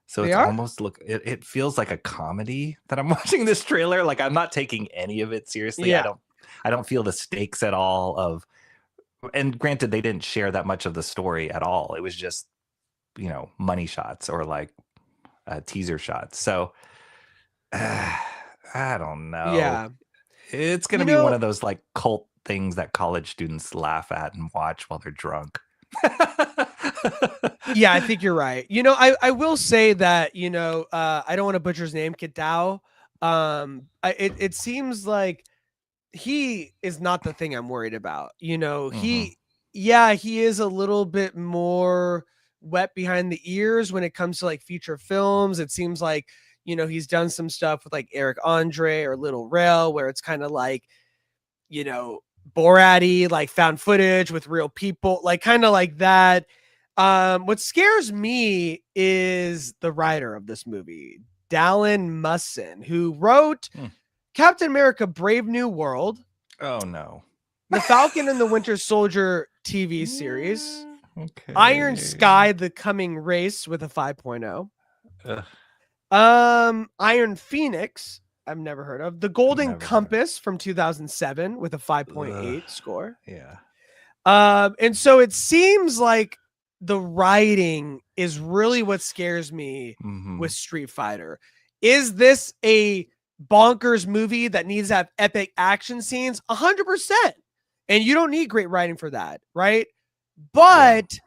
So it's almost it feels like a comedy that I'm watching this trailer. Like I'm not taking any of it seriously. Yeah. I don't feel the stakes at all of, and granted, they didn't share that much of the story at all. It was just, money shots or like teaser shots. So I don't know. Yeah. It's going to be one of those like cult things that college students laugh at and watch while they're drunk. Yeah, I think you're right. I will say that, I don't want to butcher his name, Kitao. It seems like he is not the thing I'm worried about. He is a little bit more wet behind the ears when it comes to like feature films. It seems like, he's done some stuff with like Eric Andre or Little Rail, where it's kind of like, Borat-y, like found footage with real people, like kind of like that. What scares me is the writer of this movie, Dallin Musson, who wrote Captain America: Brave New World. Oh no. The Falcon and the Winter Soldier TV series. Okay. Iron Sky: The Coming Race with a 5.0. Iron Phoenix, I've never heard of. The Golden Compass from 2007 with a 5.8 score. Yeah. And so it seems like the writing is really what scares me with Street Fighter. Is this a bonkers movie that needs to have epic action scenes? 100%. And you don't need great writing for that, right? But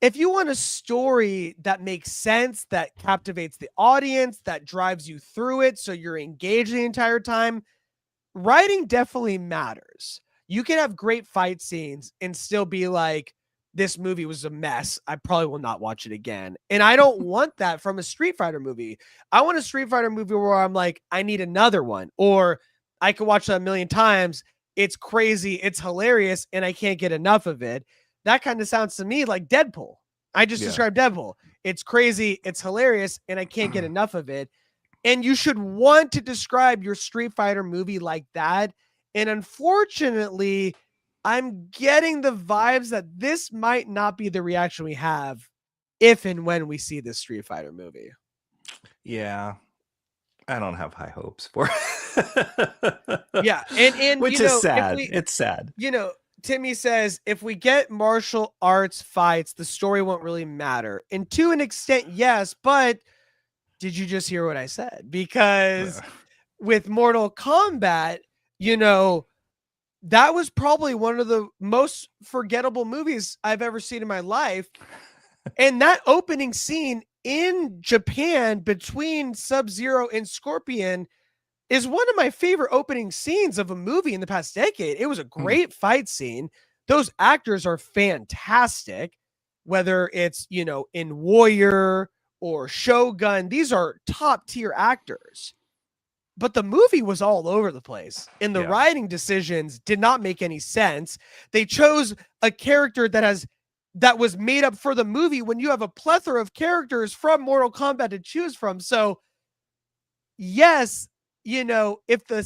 if you want a story that makes sense, that captivates the audience, that drives you through it so you're engaged the entire time, writing definitely matters. You can have great fight scenes and still be like, this movie was a mess. I probably will not watch it again. And I don't want that from a Street Fighter movie. I want a Street Fighter movie where I'm like, I need another one. Or I could watch that a million times. It's crazy. It's hilarious. And I can't get enough of it. That kind of sounds to me like Deadpool. I just Yeah. described Deadpool. It's crazy, it's hilarious, and I can't get enough of it. And you should want to describe your Street Fighter movie like that. And unfortunately, I'm getting the vibes that this might not be the reaction we have if and when we see this Street Fighter movie. Yeah. I don't have high hopes for Yeah. And which you is know, sad. It's sad. You know, Timmy says, if we get martial arts fights, the story won't really matter. And to an extent, yes, but did you just hear what I said? Because with Mortal Kombat, you know, that was probably one of the most forgettable movies I've ever seen in my life. And that opening scene in Japan between Sub-Zero and Scorpion is one of my favorite opening scenes of a movie in the past decade. It was a great fight scene. Those actors are fantastic, whether it's, you know, in Warrior or Shogun. These are top tier actors. But the movie was all over the place, and the writing decisions did not make any sense. They chose a character that was made up for the movie when you have a plethora of characters from Mortal Kombat to choose from. So yes, you know, if the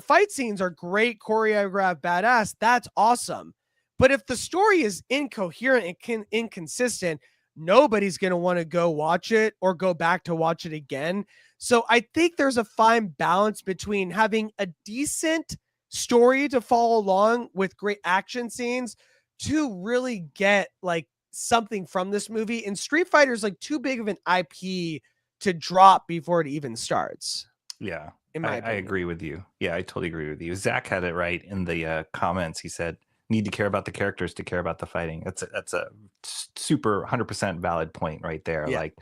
fight scenes are great, choreographed, badass, that's awesome. But if the story is incoherent and inconsistent, nobody's going to want to go watch it or go back to watch it again. So I think there's a fine balance between having a decent story to follow along with great action scenes to really get like something from this movie. And Street Fighter is like too big of an IP to drop before it even starts. Yeah, I agree with you. Yeah, I totally agree with you. Zach had it right in the comments. He said, need to care about the characters to care about the fighting. That's a super 100% valid point right there. Yeah. Like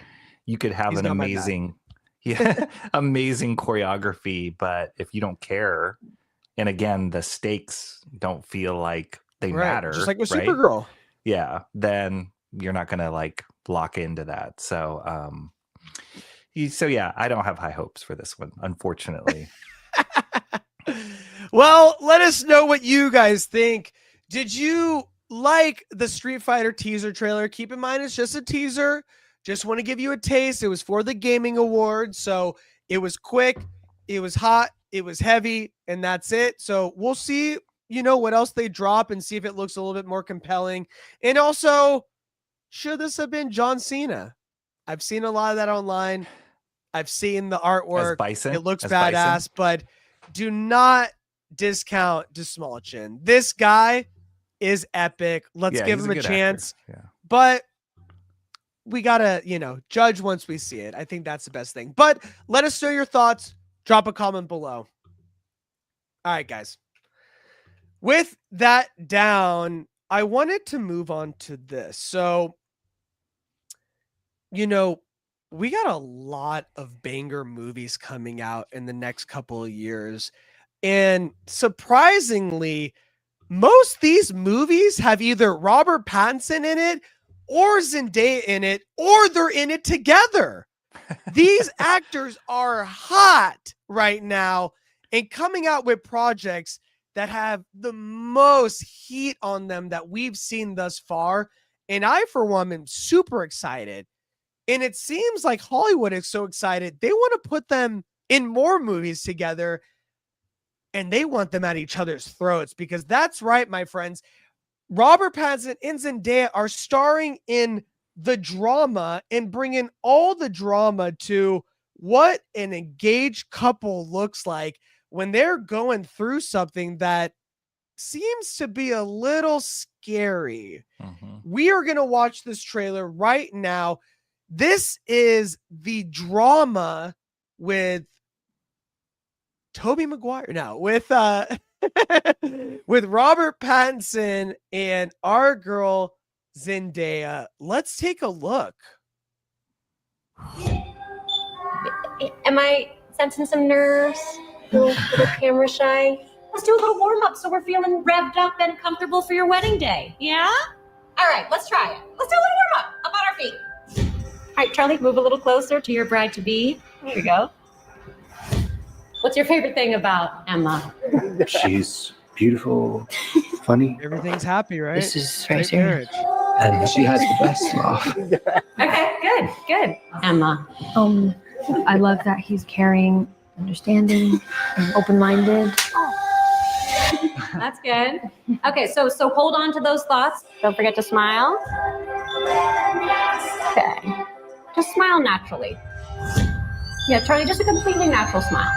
you could have He's an amazing amazing choreography, but if you don't care, and again, the stakes don't feel like they matter. Just like with right? Supergirl. Yeah, then you're not gonna like lock into that. So so yeah, I don't have high hopes for this one, unfortunately. Well, let us know what you guys think. Did you like the Street Fighter teaser trailer? Keep in mind, it's just a teaser. Just want to give you a taste. It was for the Gaming Awards, so it was quick, it was hot, it was heavy, and that's it. So we'll see, you know, what else they drop and see if it looks a little bit more compelling. And also, should this have been John Cena? I've seen a lot of that online. I've seen the artwork. As Bison? It looks As badass, Bison? but do not discount Desmolchin. This guy is epic. Let's give he's him a good chance. actor. Yeah. But we gotta, you know, judge once we see it. I think that's the best thing. But let us know your thoughts. Drop a comment below. All right, guys. With that down, I wanted to move on to this. So, you know, we got a lot of banger movies coming out in the next couple of years. And surprisingly, most of these movies have either Robert Pattinson in it or Zendaya in it, or they're in it together. These actors are hot right now and coming out with projects that have the most heat on them that we've seen thus far. And I, for one, am super excited. And it seems like Hollywood is so excited. They want to put them in more movies together, and they want them at each other's throats, because that's right, my friends. Robert Pattinson and Zendaya are starring in the drama and bringing all the drama to what an engaged couple looks like when they're going through something that seems to be a little scary. We are going to watch this trailer right now. This is the drama with Tobey Maguire. No, with with Robert Pattinson and our girl Zendaya. Let's take a look. Am I sensing some nerves? A little camera shy? Let's do a little warm up so we're feeling revved up and comfortable for your wedding day. Yeah? All right, let's try it. Let's do a little warm up. Up on our feet. All right, Charlie, move a little closer to your bride to be. There we go. What's your favorite thing about Emma? She's beautiful, funny. Everything's happy, right? This is Great right here. marriage. And she has the best laugh. Okay, good. Emma. I love that he's caring, understanding, open-minded. That's good. Okay, so hold on to those thoughts. Don't forget to smile. Okay. Just smile naturally. Yeah, Charlie, just a completely natural smile.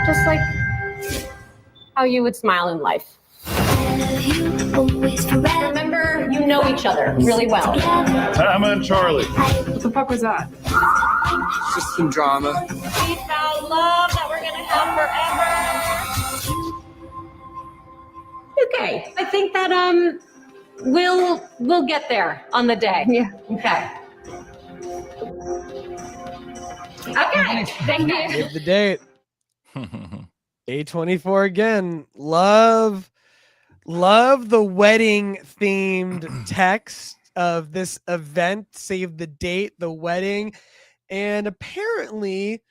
Just like how you would smile in life. Remember, you know each other really well. Emma and Charlie. What the fuck was that? Just some drama. We found love that we're gonna have forever. Okay, I think that we'll get there on the day. Yeah. Okay. Okay. Thank you. Save the date. A24 again. Love the wedding themed text of this event. Save the date, the wedding. And apparently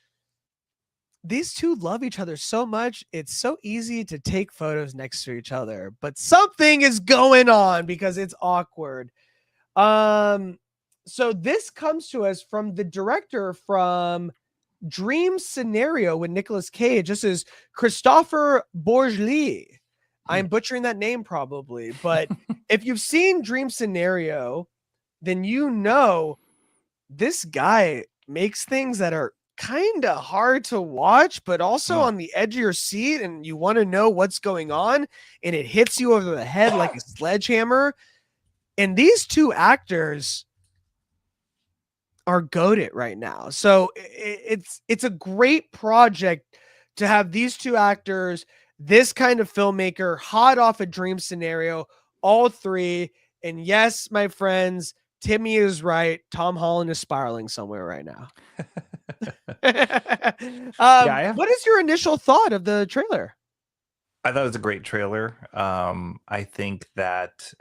these two love each other so much. It's so easy to take photos next to each other, but something is going on because it's awkward. So this comes to us from the director from Dream Scenario with Nicolas Cage. This is Christopher Bourgelis. I'm butchering that name probably, but if you've seen Dream Scenario, then you know this guy makes things that are kind of hard to watch, but also on the edge of your seat, and you want to know what's going on, and it hits you over the head like a sledgehammer. And these two actors are goated right now. So it's a great project to have these two actors, this kind of filmmaker, hot off a Dream Scenario, all three. And yes, my friends, Timmy is right. Tom Holland is spiraling somewhere right now. What is your initial thought of the trailer? I thought it was a great trailer. I think that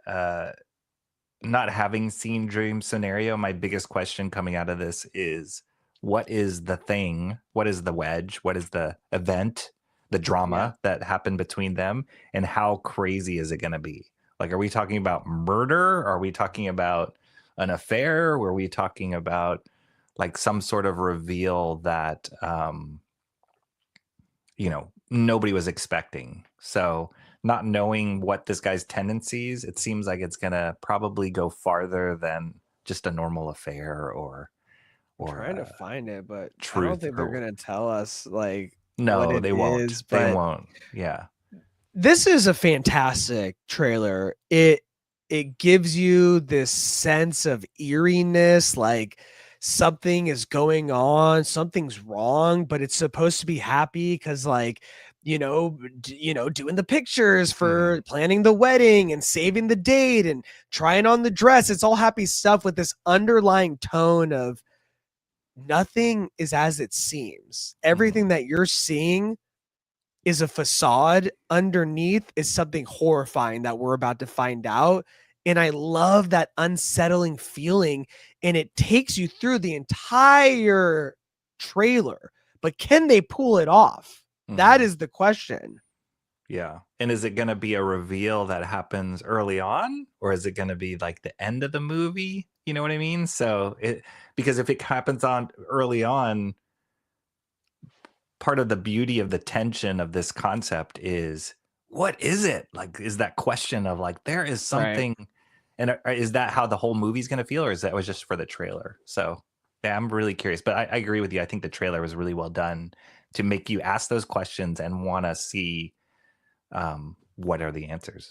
not having seen Dream Scenario, my biggest question coming out of this is, what is the thing? What is the wedge? What is the event, the drama that happened between them? And how crazy is it going to be? Like, are we talking about murder? Are we talking about an affair? Were we talking about like some sort of reveal that, nobody was expecting? So not knowing what this guy's tendencies, it seems like it's going to probably go farther than just a normal affair or trying to find it, but I truth don't think they're going to tell us like no, what it they won't. is, They but won't. Yeah. this is a fantastic trailer. It gives you this sense of eeriness, like something is going on, something's wrong, but it's supposed to be happy because like, doing the pictures for planning the wedding and saving the date and trying on the dress. It's all happy stuff with this underlying tone of nothing is as it seems. Everything that you're seeing is a facade. Underneath is something horrifying that we're about to find out. And I love that unsettling feeling. And it takes you through the entire trailer. But can they pull it off? That is the question. Yeah. And is it going to be a reveal that happens early on, or is it going to be like the end of the movie? You know what I mean? So because if it happens on early on, part of the beauty of the tension of this concept is, what is it? Like, is that question of like, there is something, and is that how the whole movie's going to feel, or is that was just for the trailer? So yeah, I'm really curious, but I agree with you. I think the trailer was really well done to make you ask those questions and want to see what are the answers.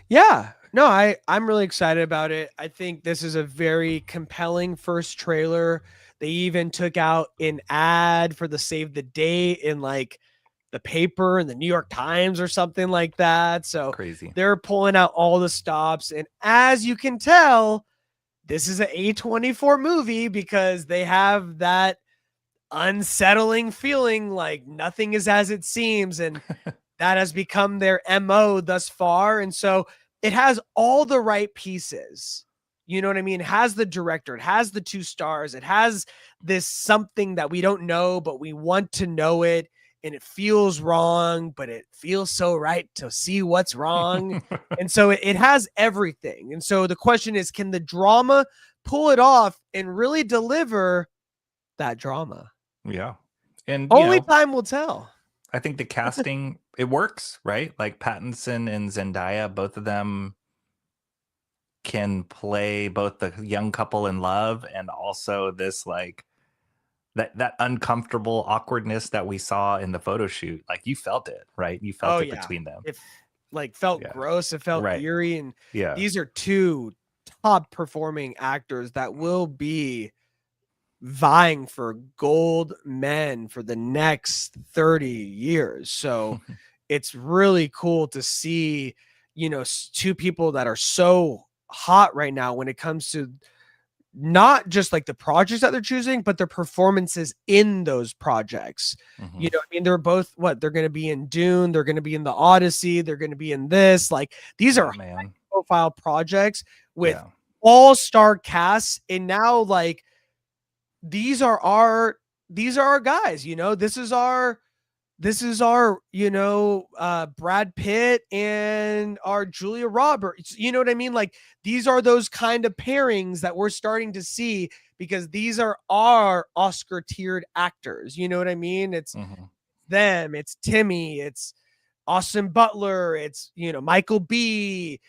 Yeah, no, I'm really excited about it. I think this is a very compelling first trailer. They even took out an ad for the save the date in like the paper in the New York Times or something like that. So crazy. They're pulling out all the stops. And as you can tell, this is an A24 movie because they have that unsettling feeling like nothing is as it seems. And that has become their MO thus far. And so it has all the right pieces. You know what I mean? It has the director, it has the 2 stars, it has this something that we don't know, but we want to know it. and it feels wrong, but it feels so right to see what's wrong. And so it has everything. And so the question is, can the drama pull it off and really deliver that drama? Yeah. And only time will tell. I think the casting, it works, right? Like Pattinson and Zendaya, both of them can play both the young couple in love and also this like that uncomfortable awkwardness that we saw in the photo shoot. Like you felt it, right? You felt it between them. It like felt gross. It felt eerie. And these are two top performing actors that will be vying for gold men for the next 30 years. So it's really cool to see, two people that are so hot right now when it comes to not just like the projects that they're choosing, but their performances in those projects. I mean, they're both they're going to be in Dune, they're going to be in the Odyssey, they're going to be in this. Like these are high profile projects with all-star casts, and now like these are our guys. This is our Brad Pitt and our Julia Roberts. You know what I mean? Like these are those kind of pairings that we're starting to see, because these are our Oscar tiered actors. You know what I mean? It's them, it's Timmy, it's Austin Butler, it's Michael B.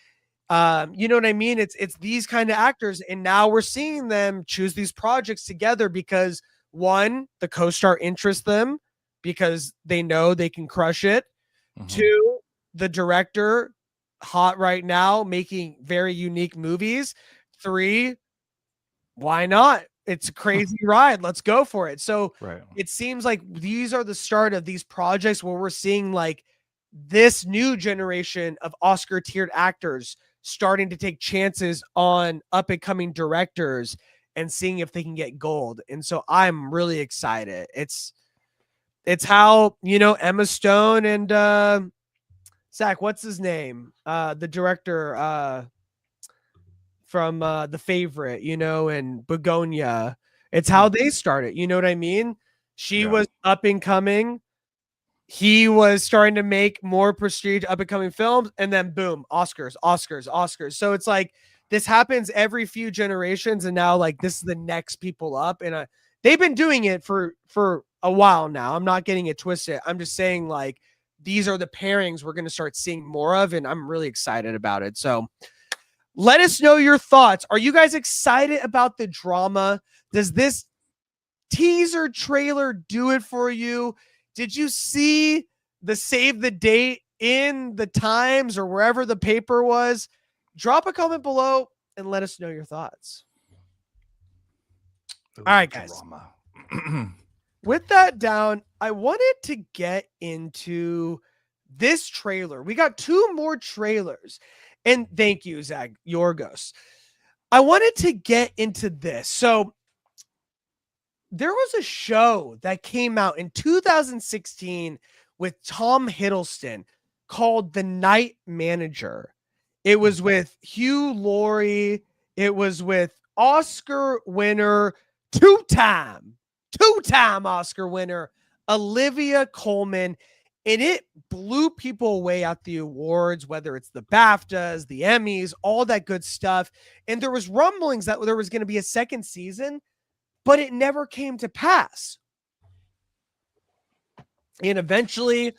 You know what I mean? It's these kind of actors, and now we're seeing them choose these projects together because one, the co-star interests them because they know they can crush it. Two, the director, hot right now, making very unique movies. Three, why not? It's a crazy ride. Let's go for it. So it seems like these are the start of these projects where we're seeing like this new generation of Oscar tiered actors starting to take chances on up and coming directors and seeing if they can get gold. And so I'm really excited. It's how, Emma Stone and Zach, what's his name? The director from The Favorite, and Begonia. It's how they started. You know what I mean? She was up and coming. He was starting to make more prestige up and coming films, and then boom, Oscars. So it's like this happens every few generations, and now like this is the next people up, and they've been doing it for a while now. I'm not getting it twisted. I'm just saying like these are the pairings we're going to start seeing more of, and I'm really excited about it. So let us know your thoughts. Are you guys excited about the drama? Does this teaser trailer do it for you? Did you see the save the date in the Times or wherever the paper was? Drop a comment below and let us know your thoughts. All right, guys. With that down, I wanted to get into this trailer. We got two more trailers. And thank you, Zach Yorgos. I wanted to get into this. So there was a show that came out in 2016 with Tom Hiddleston called The Night Manager. It was with Hugh Laurie. It was with Oscar winner, two-time Oscar winner, Olivia Colman. And it blew people away at the awards, whether it's the BAFTAs, the Emmys, all that good stuff. And there was rumblings that there was going to be a second season, but it never came to pass. And eventually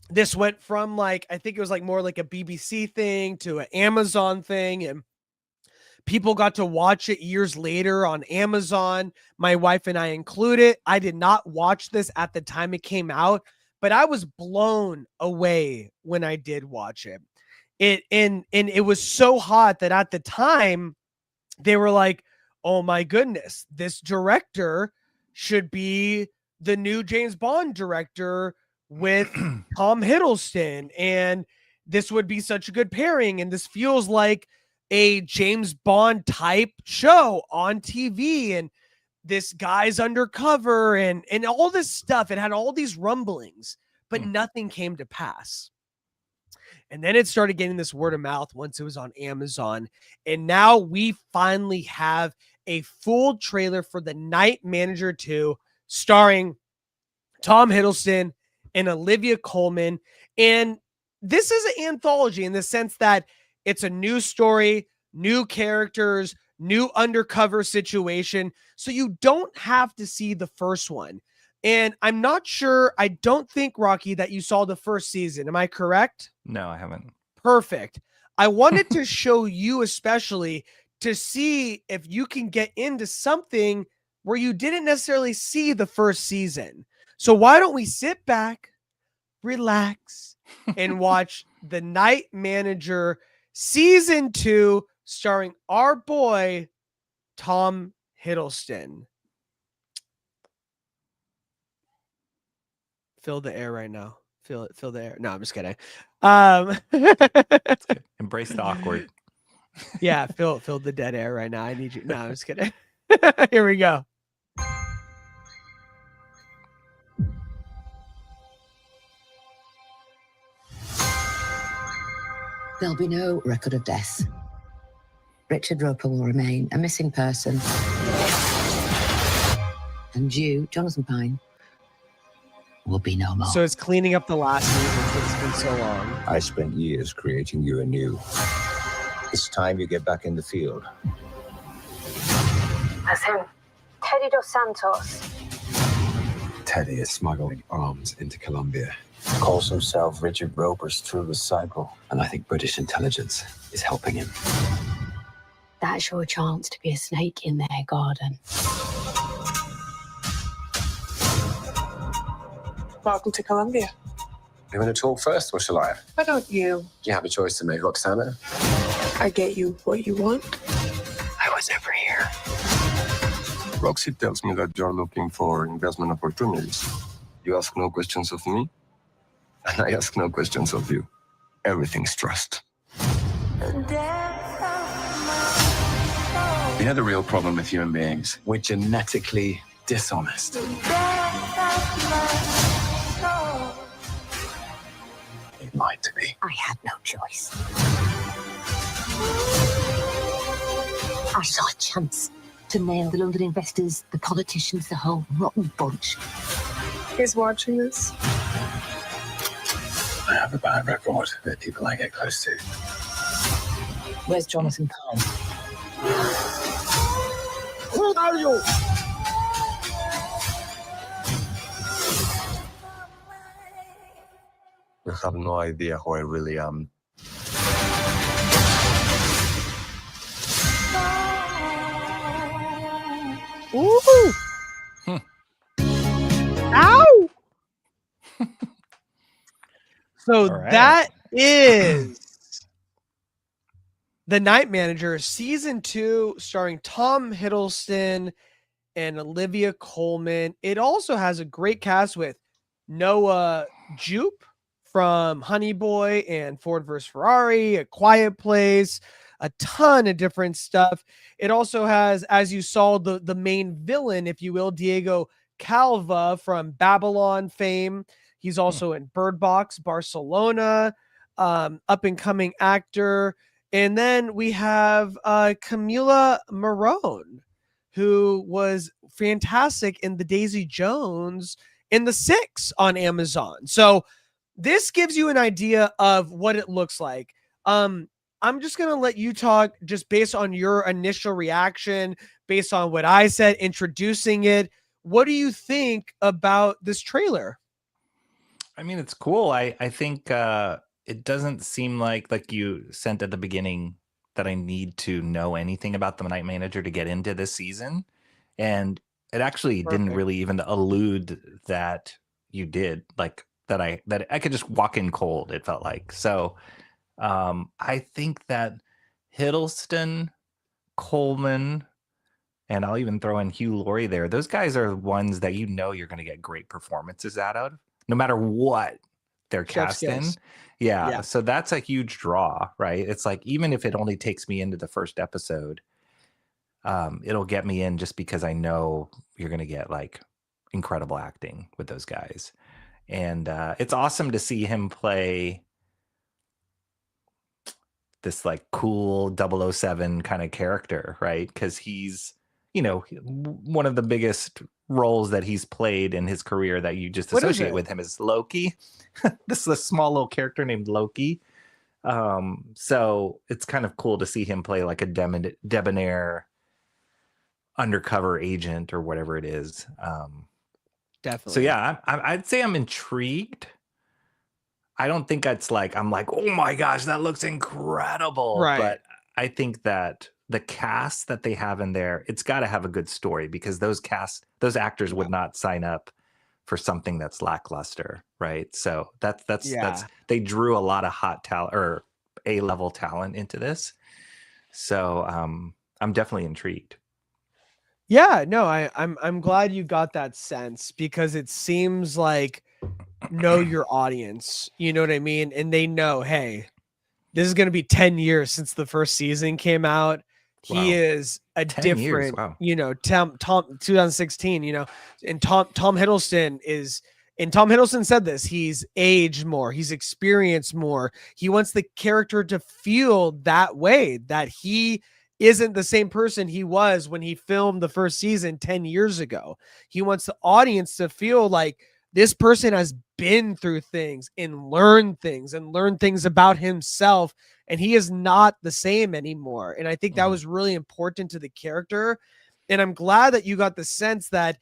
this went from like, I think it was like more like a BBC thing to an Amazon thing. And people got to watch it years later on Amazon. My wife and I included. I did not watch this at the time it came out, but I was blown away when I did watch it. And it was so hot that at the time they were like, oh my goodness, this director should be the new James Bond director with Tom Hiddleston. And this would be such a good pairing. And this feels like a James Bond type show on TV. And this guy's undercover and all this stuff. It had all these rumblings, but nothing came to pass. And then it started getting this word of mouth once it was on Amazon. And now we finally have a full trailer for The Night Manager 2, starring Tom Hiddleston and Olivia Colman. And this is an anthology in the sense that it's a new story, new characters, new undercover situation. So you don't have to see the first one. And I'm not sure, I don't think, Rocky, that you saw the first season. Am I correct? No, I haven't. Perfect. I wanted to show you especially to see if you can get into something where you didn't necessarily see the first season. So why don't we sit back, relax, and watch The Night Manager Season 2 starring our boy, Tom Hiddleston. Fill the air right now. Fill the air. No, I'm just kidding. Embrace the awkward. Yeah, fill the dead air right now. I need you. No, I'm just kidding. Here we go. There'll be no record of death. Richard Roper will remain a missing person. And you, Jonathan Pine, will be no more. So it's cleaning up the last season. It's been so long. I spent years creating you anew. It's time you get back in the field. That's him. Teddy Dos Santos. Teddy is smuggling arms into Colombia. Calls himself Richard Roper's true disciple. And I think British intelligence is helping him. That's your chance to be a snake in their garden. Welcome to Colombia. You want to talk first, or shall I? Why don't you? You have a choice to make, Roxana. I get you what you want. I was never here. Roxy tells me that you're looking for investment opportunities. You ask no questions of me, and I ask no questions of you. Everything's trust. We had a real problem with human beings. We're genetically dishonest. It might be. I had no choice. I saw a chance to nail the London investors, the politicians, the whole rotten bunch. He's watching this. I have a bad record with people I get close to. Where's Jonathan Pine? Who are you? You have no idea who I really am. Ooh. Ow. So that is The Night Manager, Season 2, starring Tom Hiddleston and Olivia Colman. It also has a great cast with Noah Jupe from Honey Boy and Ford vs. Ferrari, A Quiet Place, a ton of different stuff. It also has, as you saw, the main villain, if you will, Diego Calva from Babylon fame. He's also in Bird Box, Barcelona, up and coming actor. And then we have Camila Morone, who was fantastic in the Daisy Jones in The Six on Amazon. So this gives you an idea of what it looks like. I'm just going to let you talk just based on your initial reaction, based on what I said, introducing it. What do you think about this trailer? I mean, it's cool. I think it doesn't seem like you sent at the beginning that I need to know anything about the Night Manager to get into this season. And it actually didn't really even allude that you did, like that I could just walk in cold, it felt like. So I think that Hiddleston, Coleman, and I'll even throw in Hugh Laurie there. Those guys are ones that you know you're going to get great performances out of, no matter what they're cast in. Yeah. So that's a huge draw, right? It's like, even if it only takes me into the first episode, it'll get me in just because I know you're going to get like incredible acting with those guys. And it's awesome to see him play this like cool 007 kind of character, right? Because he's one of the biggest roles that he's played in his career that you just What is associate it? with him is Loki. This is a small little character named Loki. So it's kind of cool to see him play like a debonair undercover agent or whatever it is. Definitely. So yeah, I'd say I'm intrigued. I don't think I'm like, oh my gosh, that looks incredible. Right. But I think that the cast that they have in there, it's got to have a good story, because those actors would not sign up for something that's lackluster, right? So that's they drew a lot of hot talent or A-level talent into this. So I'm definitely intrigued. Yeah, no, I'm glad you got that sense, because it seems like know your audience, you know what I mean? And they know, hey, this is going to be 10 years since the first season came out. He is a 10 years, different, wow. Tom 2016, and Tom Hiddleston is, and Tom Hiddleston said this, he's aged more, he's experienced more. He wants the character to feel that way, that he isn't the same person he was when he filmed the first season 10 years ago. He wants the audience to feel like this person has been through things and learned things about himself, and he is not the same anymore. And I think that was really important to the character. And I'm glad that you got the sense that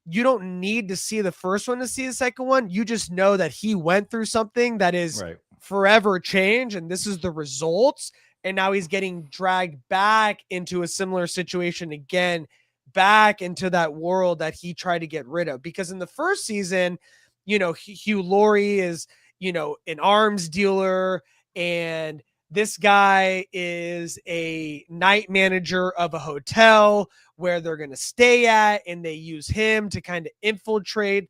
you don't need to see the first one to see the second one. You just know that he went through something that is forever change, and this is the results. And now he's getting dragged back into a similar situation again, back into that world that he tried to get rid of. Because in the first season, Hugh Laurie is, an arms dealer, and this guy is a night manager of a hotel where they're going to stay at, and they use him to kind of infiltrate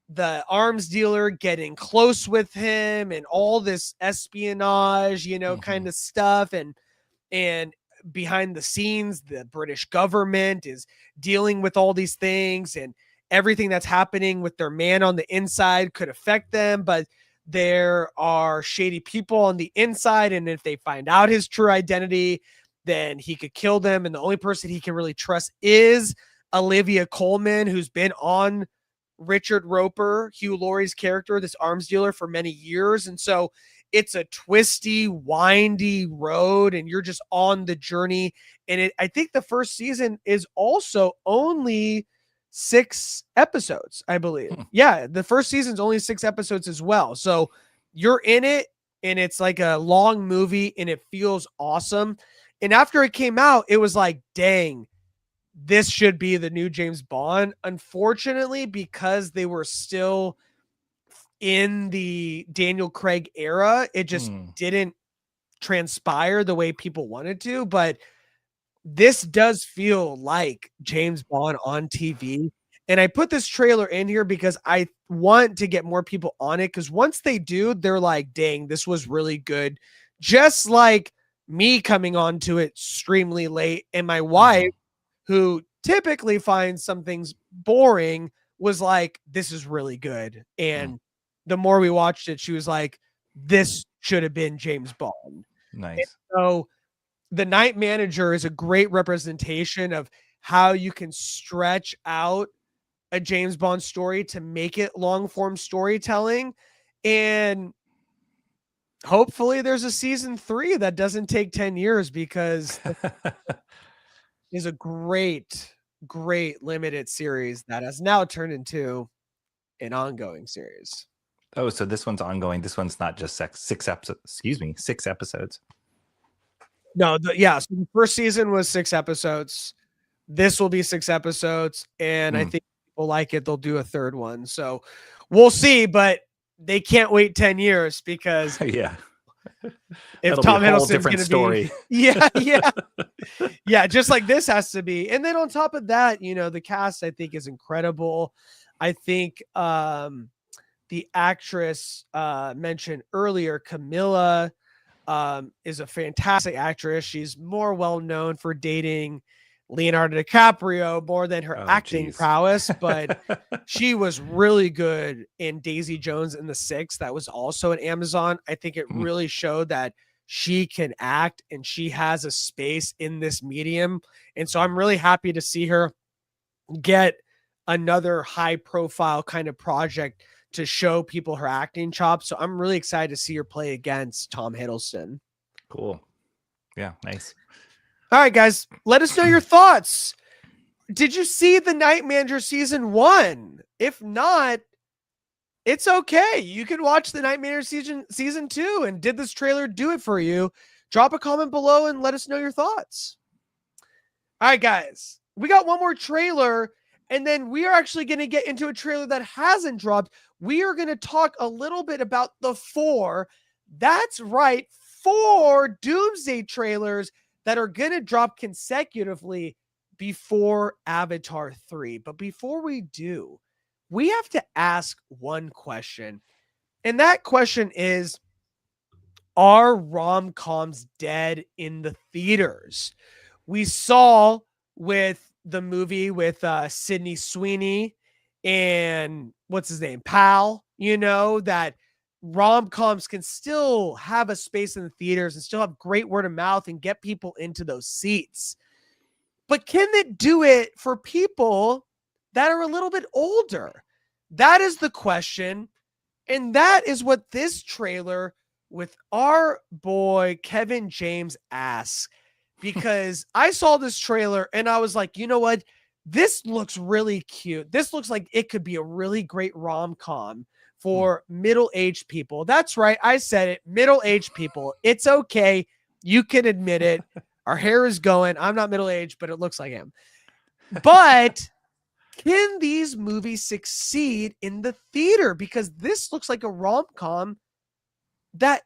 the arms dealer, getting close with him, and all this espionage, kind of stuff. And behind the scenes, the British government is dealing with all these things, and everything that's happening with their man on the inside could affect them, but there are shady people on the inside. And if they find out his true identity, then he could kill them. And the only person he can really trust is Olivia Colman, who's been on Richard Roper, Hugh Laurie's character, this arms dealer, for many years. And so it's a twisty, windy road, and you're just on the journey. And I think the first season is also only 6 episodes, I believe. Yeah, the first season's only 6 episodes as well. So you're in it, and it's like a long movie, and it feels awesome. And after it came out, it was like, dang, this should be the new James Bond. Unfortunately, because they were still in the Daniel Craig era, it just didn't transpire the way people wanted to. But this does feel like James Bond on TV. And I put this trailer in here because I want to get more people on it, because once they do, they're like, dang, this was really good. Just like me coming on to it extremely late, and my wife, who typically finds some things boring, was like, this is really good. And the more we watched it, she was like, this should have been James Bond. Nice. And so The Night Manager is a great representation of how you can stretch out a James Bond story to make it long form storytelling. And hopefully there's a season 3 that doesn't take 10 years, because is a great limited series that has now turned into an ongoing series. Oh, so this one's ongoing. This one's not just 6 episodes. Excuse me, 6 episodes. No, so the first season was 6 episodes. This will be 6 episodes, and I think people like it. They'll do a third one. So we'll see, but they can't wait 10 years, because yeah. If That'll Tom be a whole Hiddleston's different gonna story. Yeah, just like this has to be. And then on top of that, the cast I think is incredible. I think the actress mentioned earlier, Camilla, is a fantastic actress. She's more well known for dating Leonardo DiCaprio more than her acting prowess, but she was really good in Daisy Jones and the Six. That was also an Amazon. I think it really showed that she can act and she has a space in this medium. And so I'm really happy to see her get another high profile kind of project to show people her acting chops. So I'm really excited to see her play against Tom Hiddleston. Cool. Yeah, nice. All right, guys, let us know your thoughts. Did you see The Night Manager season 1? If not, it's okay. You can watch The Night Manager season 2. And did this trailer do it for you? Drop a comment below and let us know your thoughts. All right, guys, we got one more trailer, and then we are actually going to get into a trailer that hasn't dropped. We are going to talk a little bit about the 4. That's right, 4 Doomsday trailers that are going to drop consecutively before Avatar 3. But before we do, we have to ask one question. And that question is, are rom-coms dead in the theaters? We saw with the movie with Sydney Sweeney and what's his name, Pal, that rom-coms can still have a space in the theaters and still have great word of mouth and get people into those seats. But can it do it for people that are a little bit older? That is the question. And that is what this trailer with our boy Kevin James asks. Because I saw this trailer and I was like, you know what? This looks really cute. This looks like it could be a really great rom-com for middle-aged people. That's right. I said it. Middle-aged people. It's okay. You can admit it. Our hair is going. I'm not middle-aged, but it looks like him. But can these movies succeed in the theater? Because this looks like a rom-com that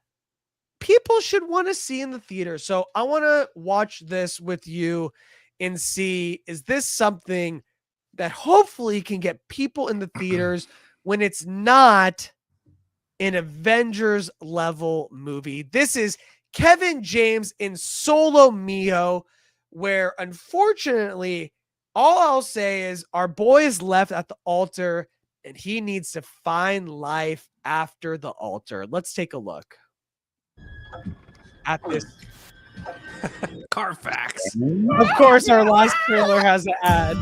people should want to see in the theater. So I want to watch this with you and see, is this something that hopefully can get people in the theaters when it's not an Avengers level movie? This is Kevin James in Solo Mio, where unfortunately, all I'll say is our boy is left at the altar and he needs to find life after the altar. Let's take a look at this. Carfax. Of course, our last trailer has an ad.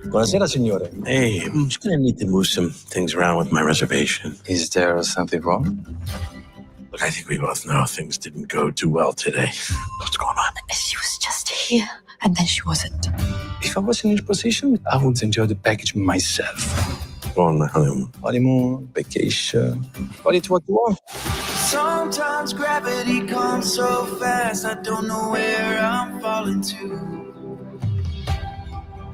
Buonasera, signore. Hey, I'm just gonna need to move some things around with my reservation. Is there something wrong? Look, I think we both know things didn't go too well today. What's going on? She was just here, and then she wasn't. If I was in your position, I would enjoy the package myself. Go on my honeymoon. Honeymoon, vacation. What do you want? Sometimes gravity comes so fast, I don't know where I'm falling to.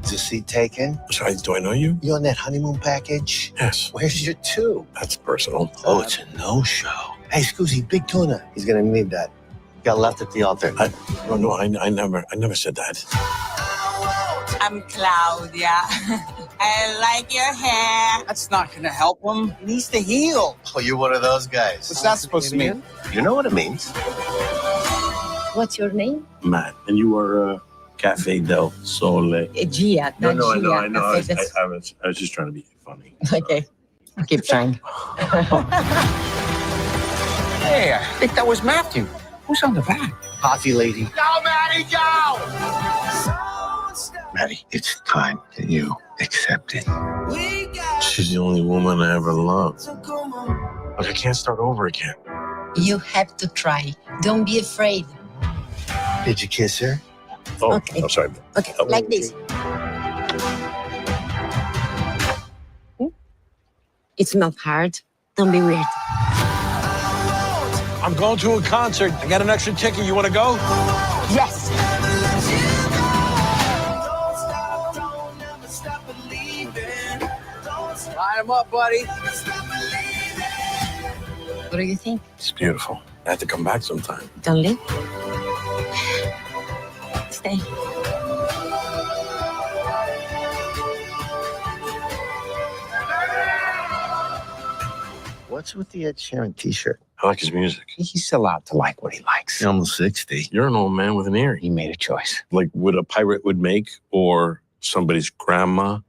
Is the seat taken? Sorry, do I know you? You on that honeymoon package? Yes. Where's your 2? That's personal. Oh, it's a no-show. Hey, Scoozy, big tuna. He's gonna need that. Got left at the altar. No, I never said that. I'm Claudia. I like your hair. That's not gonna help him. He needs to heal. Oh, you're one of those guys. What's that supposed to mean? You know what it means. What's your name? Matt, and you are Cafe del Sole. Gia. No, not I know. Gia. I was just trying to be funny. Okay. I'll keep trying. Hey, I think that was Matthew. Who's on the back? Coffee lady. Go, Maddie, go! Maddie, it's time that you accept it. She's the only woman I ever loved. But I can't start over again. You have to try. Don't be afraid. Did you kiss her? Oh, Okay. I'm sorry. Okay, like this. It's not hard. Don't be weird. I'm going to a concert. I got an extra ticket. You want to go? Yes. Line him up, buddy. What do you think? It's beautiful. I have to come back sometime. Don't leave. Stay. What's with the Ed Sheeran t-shirt? I like his music. He's allowed to like what he likes. You're almost 60. You're an old man with an ear. He made a choice. Like what a pirate would make or somebody's grandma.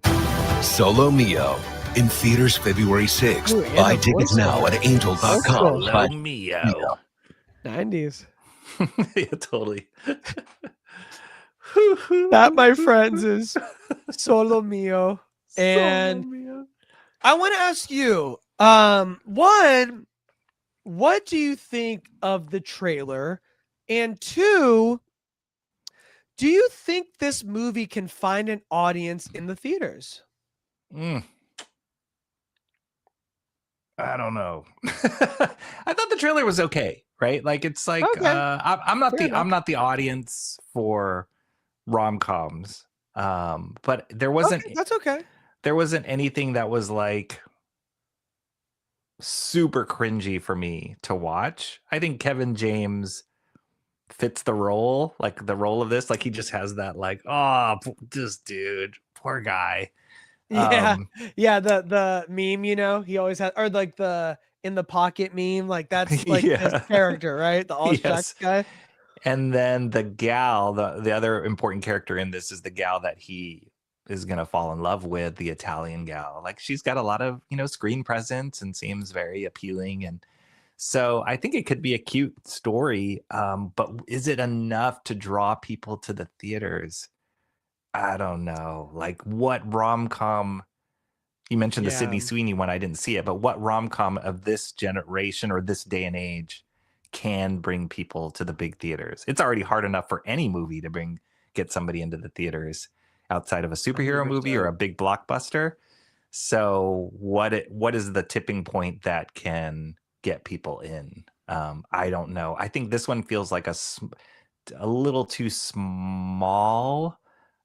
Solo Mio in theaters February 6th. Buy tickets now at angel.com. Solo Mio. 90s. Yeah, totally. That, my friends, is Solo Mio. And I want to ask you, one, what do you think of the trailer? And two, do you think this movie can find an audience in the theaters? I don't know. I thought the trailer was okay, right? Like it's like Okay. I'm not Fair I'm not the audience for rom-coms. But there wasn't That's okay. There wasn't anything that was like super cringy for me to watch. I think Kevin James fits the role, like the role of this. Like he just has that like, oh, this dude, poor guy. Yeah. Yeah, the meme, you know, he always has, or like the in the pocket meme, like that's like his character, right? The all shucks guy. And then the gal, the other important character in this is the gal that he is going to fall in love with, the Italian gal. Like she's got a lot of, you know, screen presence and seems very appealing. And so I think it could be a cute story. But is it enough to draw people to the theaters? I don't know. Like what rom-com, you mentioned the Sydney Sweeney one, I didn't see it, but what rom-com of this generation or this day and age can bring people to the big theaters? It's already hard enough for any movie to get somebody into the theaters outside of a superhero 100%. movie or a big blockbuster. So what is the tipping point that can get people in? I don't know. I think this one feels like a little too small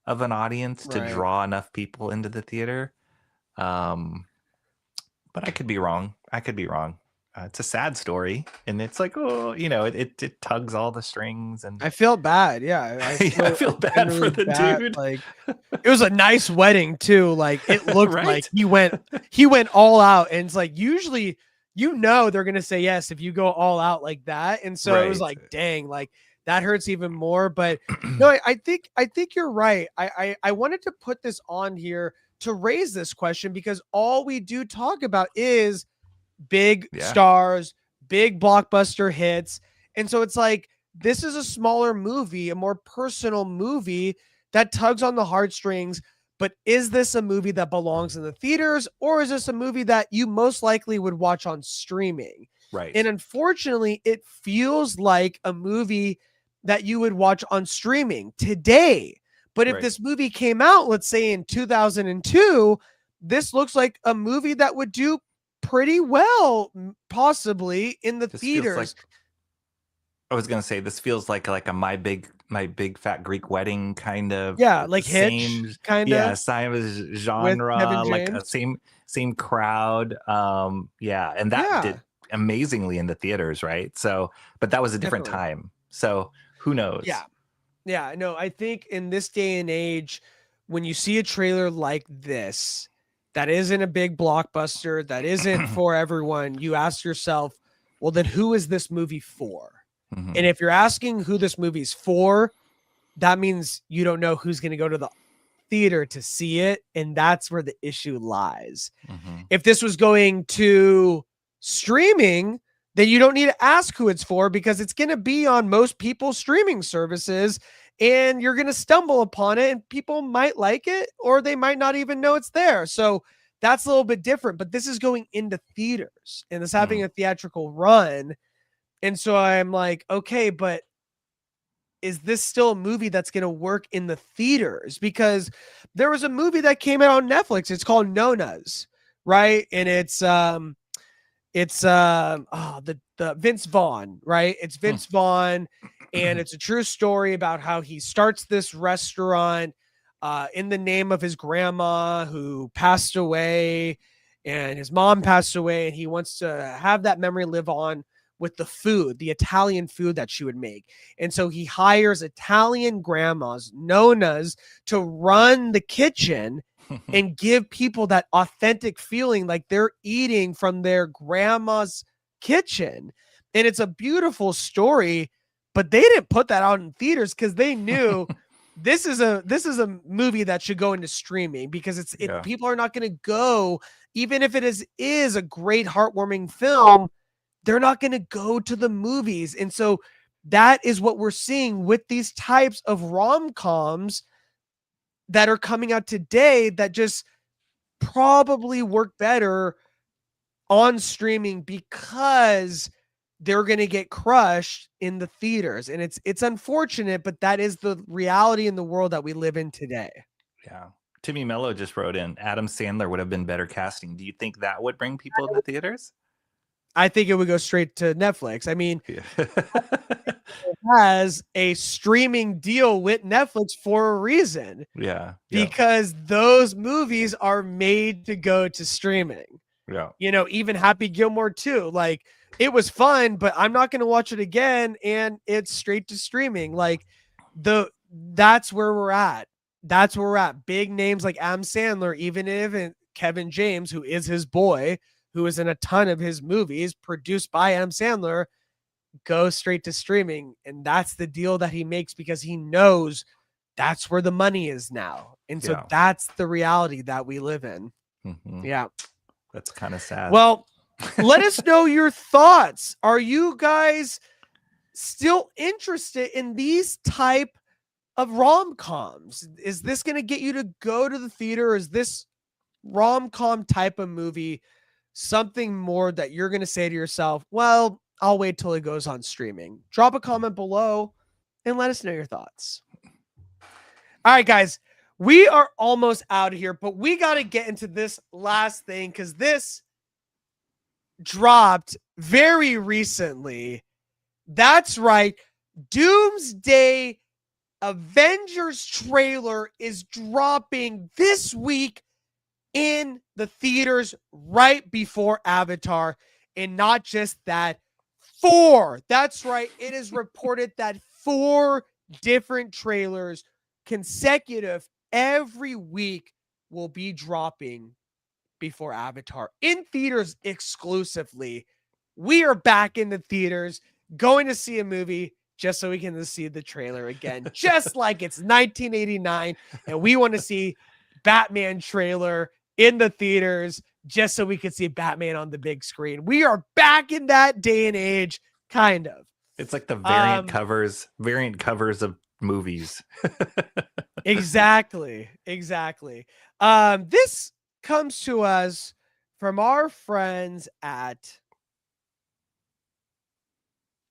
of an audience to draw enough people into the theater. But I could be wrong. It's a sad story, and it's like, oh, you know, it tugs all the strings, and I feel bad. Yeah, I feel bad for the dude. Like it was a nice wedding too. Like it looked Right? like he went all out, and it's like usually you know they're gonna say yes if you go all out like that, and so it was Right. like, dang, like that hurts even more. But no, I think you're right. I wanted to put this on here to raise this question because all we do talk about is big stars, big blockbuster hits. And so it's like, this is a smaller movie, a more personal movie that tugs on the heartstrings. But is this a movie that belongs in the theaters, or is this a movie that you most likely would watch on streaming? Right. And unfortunately, it feels like a movie that you would watch on streaming today. But if this movie came out, let's say in 2002, this looks like a movie that would do pretty well, possibly in the theaters. I was gonna say this feels like a my big fat Greek wedding kind of like Hitch kind of same genre, like a same crowd. And that did amazingly in the theaters, right? So, but that was a different time. So who knows? Yeah, no, I think in this day and age, when you see a trailer like this, that isn't a big blockbuster, that isn't for everyone, you ask yourself, well, then who is this movie for? Mm-hmm. And if you're asking who this movie's for, that means you don't know who's going to go to the theater to see it. And that's where the issue lies. Mm-hmm. If this was going to streaming, then you don't need to ask who it's for because it's going to be on most people's streaming services and you're going to stumble upon it and people might like it or they might not even know it's there. So that's a little bit different, but this is going into theaters and it's having a theatrical run. And so I'm like, okay, but is this still a movie that's going to work in the theaters? Because there was a movie that came out on Netflix. It's called Nonas, right? And it's the Vince Vaughn, right? It's Vince Vaughn, and it's a true story about how he starts this restaurant in the name of his grandma who passed away, and his mom passed away, and he wants to have that memory live on with the food, the Italian food that she would make. And so he hires Italian grandmas, nonas, to run the kitchen and give people that authentic feeling like they're eating from their grandma's kitchen. And it's a beautiful story, but they didn't put that out in theaters because they knew this is a movie that should go into streaming because people are not going to go, even if it is a great heartwarming film. they're not going to go to the movies. And so that is what we're seeing with these types of rom-coms that are coming out today that just probably work better on streaming because they're going to get crushed in the theaters. And it's unfortunate, but that is the reality in the world that we live in today. Yeah. Timmy Mello just wrote in, Adam Sandler would have been better casting. Do you think that would bring people to the theaters? I think it would go straight to Netflix. I mean, it has a streaming deal with Netflix for a reason. Yeah. Because those movies are made to go to streaming. Yeah. You know, even Happy Gilmore 2, like it was fun, but I'm not going to watch it again. And it's straight to streaming. Like that's where we're at. That's where we're at. Big names like Adam Sandler, even if Kevin James, who is his boy, who is in a ton of his movies produced by Adam Sandler, go straight to streaming. And that's the deal that he makes because he knows that's where the money is now. And so that's the reality that we live in. Mm-hmm. Yeah. That's kind of sad. Well, let us know your thoughts. Are you guys still interested in these type of rom-coms? Is this going to get you to go to the theater? Is this rom-com type of movie something more that you're going to say to yourself, well, I'll wait till it goes on streaming? Drop a comment below and let us know your thoughts. All right, guys, we are almost out of here, but we got to get into this last thing because this dropped very recently. That's right. Doomsday Avengers trailer is dropping this week in the theaters right before Avatar. And not just that, 4. That's right. It is reported that 4 different trailers consecutive every week will be dropping before Avatar in theaters exclusively. We are back in the theaters going to see a movie just so we can see the trailer again, just like it's 1989. And we want to see Batman trailer in the theaters just so we can see Batman on the big screen. We are back in that day and age, kind of. It's like the variant covers of movies. Exactly. This comes to us from our friends at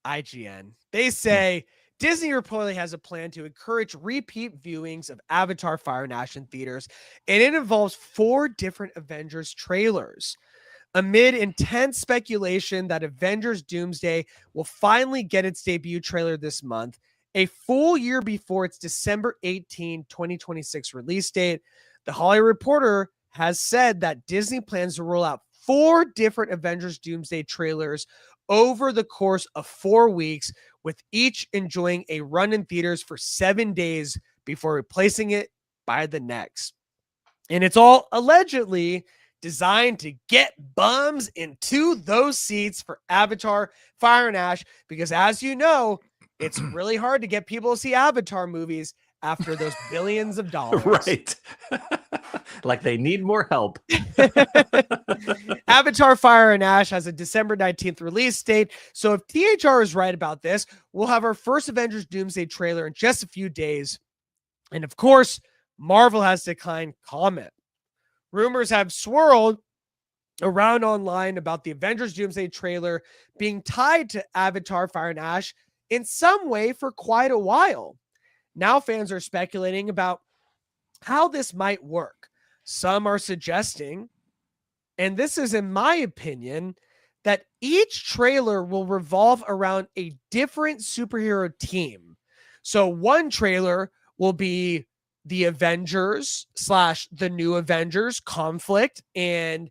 IGN. They say Disney reportedly has a plan to encourage repeat viewings of Avatar Fire and Ash in theaters, and it involves 4 different Avengers trailers. Amid intense speculation that Avengers Doomsday will finally get its debut trailer this month, a full year before its December 18, 2026 release date, the Hollywood Reporter has said that Disney plans to roll out 4 different Avengers Doomsday trailers over the course of 4 weeks, with each enjoying a run in theaters for 7 days before replacing it by the next. And it's all allegedly designed to get bums into those seats for Avatar Fire and Ash, because as you know, it's really hard to get people to see Avatar movies after those billions of dollars. Right. Like they need more help. Avatar Fire and Ash has a December 19th release date. So if THR is right about this, we'll have our first Avengers Doomsday trailer in just a few days. And of course, Marvel has declined comment. Rumors have swirled around online about the Avengers Doomsday trailer being tied to Avatar Fire and Ash in some way for quite a while. Now fans are speculating about how this might work. Some are suggesting, and this is in my opinion, that each trailer will revolve around a different superhero team. So one trailer will be the Avengers / the new Avengers conflict, and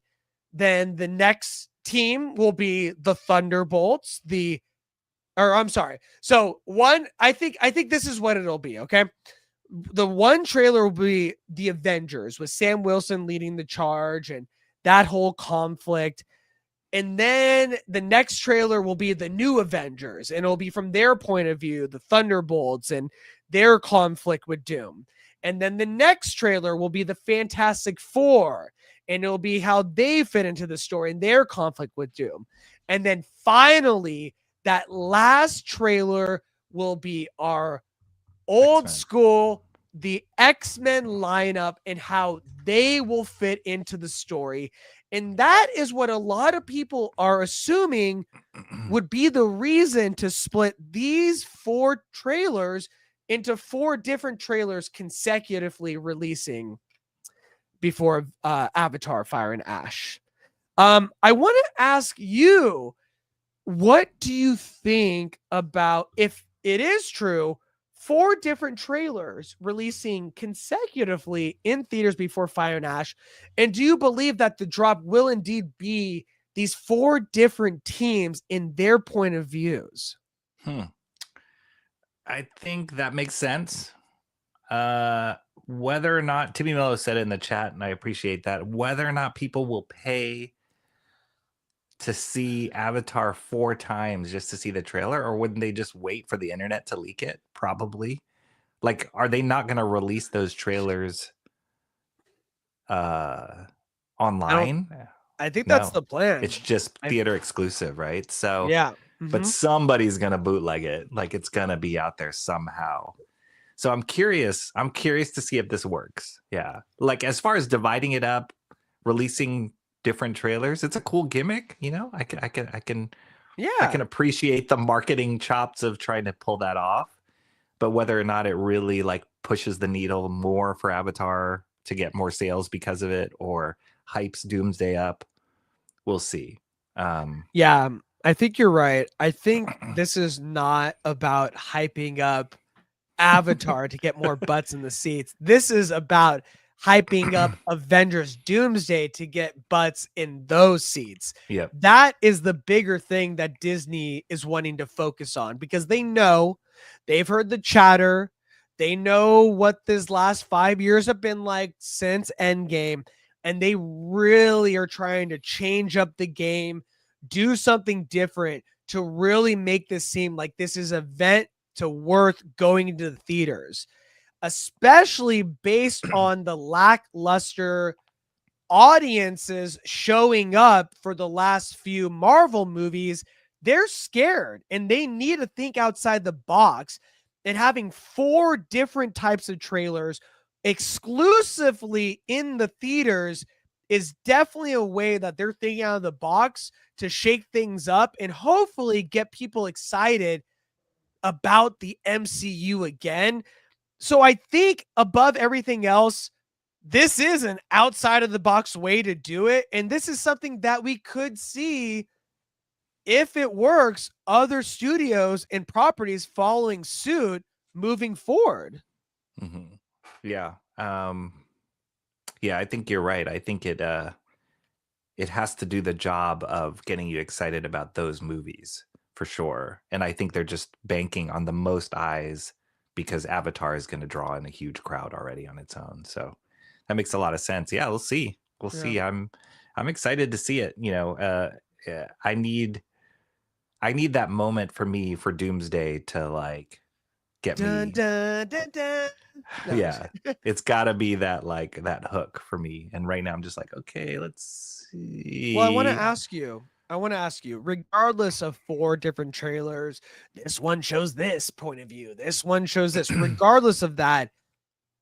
then the next team will be the Thunderbolts, So I think this is what it'll be, okay? The one trailer will be the Avengers with Sam Wilson leading the charge and that whole conflict. And then the next trailer will be the new Avengers, and it'll be from their point of view, the Thunderbolts and their conflict with Doom. And then the next trailer will be the Fantastic Four, and it'll be how they fit into the story and their conflict with Doom. And then finally, that last trailer will be our old X-Men. school, the X-Men lineup and how they will fit into the story. And that is what a lot of people are assuming would be the reason to split these 4 trailers into 4 different trailers consecutively releasing before Avatar Fire and Ash. I want to ask you, what do you think about, if it is true, 4 different trailers releasing consecutively in theaters before Fire and Ash? And do you believe that the drop will indeed be these 4 different teams in their point of views? I think that makes sense. Whether or not, Timmy Mello said it in the chat, and I appreciate that, whether or not people will pay to see Avatar 4 times just to see the trailer, or wouldn't they just wait for the internet to leak it? Probably. Like, are they not going to release those trailers online? I think that's the plan. It's just theater exclusive, right? So yeah. But somebody's going to bootleg it. Like, it's going to be out there somehow. So I'm curious to see if this works. Yeah. Like, as far as dividing it up, releasing different trailers, it's a cool gimmick, you know? I can appreciate the marketing chops of trying to pull that off. But whether or not it really like pushes the needle more for Avatar to get more sales because of it, or hypes Doomsday up, we'll see. Yeah, I think you're right. I think this is not about hyping up Avatar to get more butts in the seats. This is about hyping up Avengers Doomsday to get butts in those seats. Yep. That is the bigger thing that Disney is wanting to focus on, because they know, they've heard the chatter. They know what this last 5 years have been like since Endgame, and they really are trying to change up the game, do something different to really make this seem like this is an event to worth going into the theaters, especially based on the lackluster audiences showing up for the last few Marvel movies. They're scared and they need to think outside the box, and having 4 different types of trailers exclusively in the theaters is definitely a way that they're thinking out of the box to shake things up and hopefully get people excited about the MCU again. So I think above everything else, this is an outside of the box way to do it. And this is something that we could see, if it works, other studios and properties following suit moving forward. Mm-hmm. Yeah. Yeah, I think you're right. I think it has to do the job of getting you excited about those movies for sure. And I think they're just banking on the most eyes because Avatar is going to draw in a huge crowd already on its own. So that makes a lot of sense. Yeah, we'll see. We'll see. I'm excited to see it. You know, I need that moment for me for Doomsday to like get me. Yeah, it's got to be that like that hook for me. And right now I'm just like, okay, let's see. Well, I want to ask you, regardless of 4 different trailers, this one shows this point of view, this one shows this, regardless of that,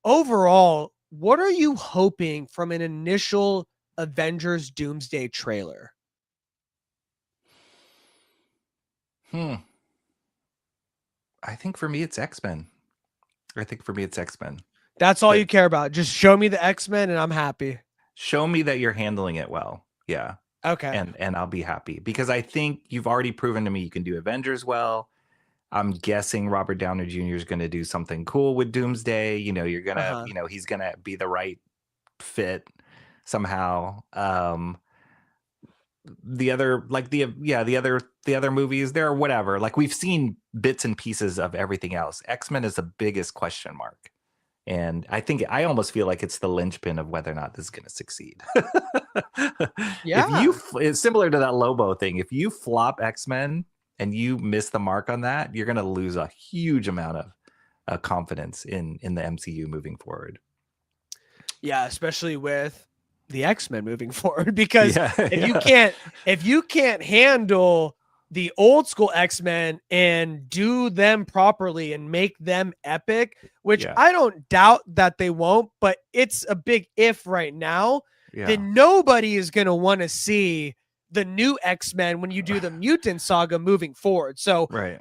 overall, what are you hoping from an initial Avengers Doomsday trailer? I think for me, it's X-Men. That's all you care about. Just show me the X-Men and I'm happy. Show me that you're handling it well. Yeah. Okay. And I'll be happy, because I think you've already proven to me you can do Avengers well. I'm guessing Robert Downey Jr. is going to do something cool with Doomsday. You know, you're going to, you know, he's going to be the right fit somehow. The other movies, they're whatever. Like, we've seen bits and pieces of everything else. X-Men is the biggest question mark. And I almost feel like it's the linchpin of whether or not this is going to succeed. Yeah. It's similar to that Lobo thing. If you flop X-Men and you miss the mark on that, you're going to lose a huge amount of confidence in the MCU moving forward. Yeah, especially with the X-Men moving forward, because Yeah, if you can't handle the old school X-Men and do them properly and make them epic, which Yeah. I don't doubt that they won't, but it's a big if right now, Yeah. then nobody is going to want to see the new X-Men when you do the mutant saga moving forward. So Right.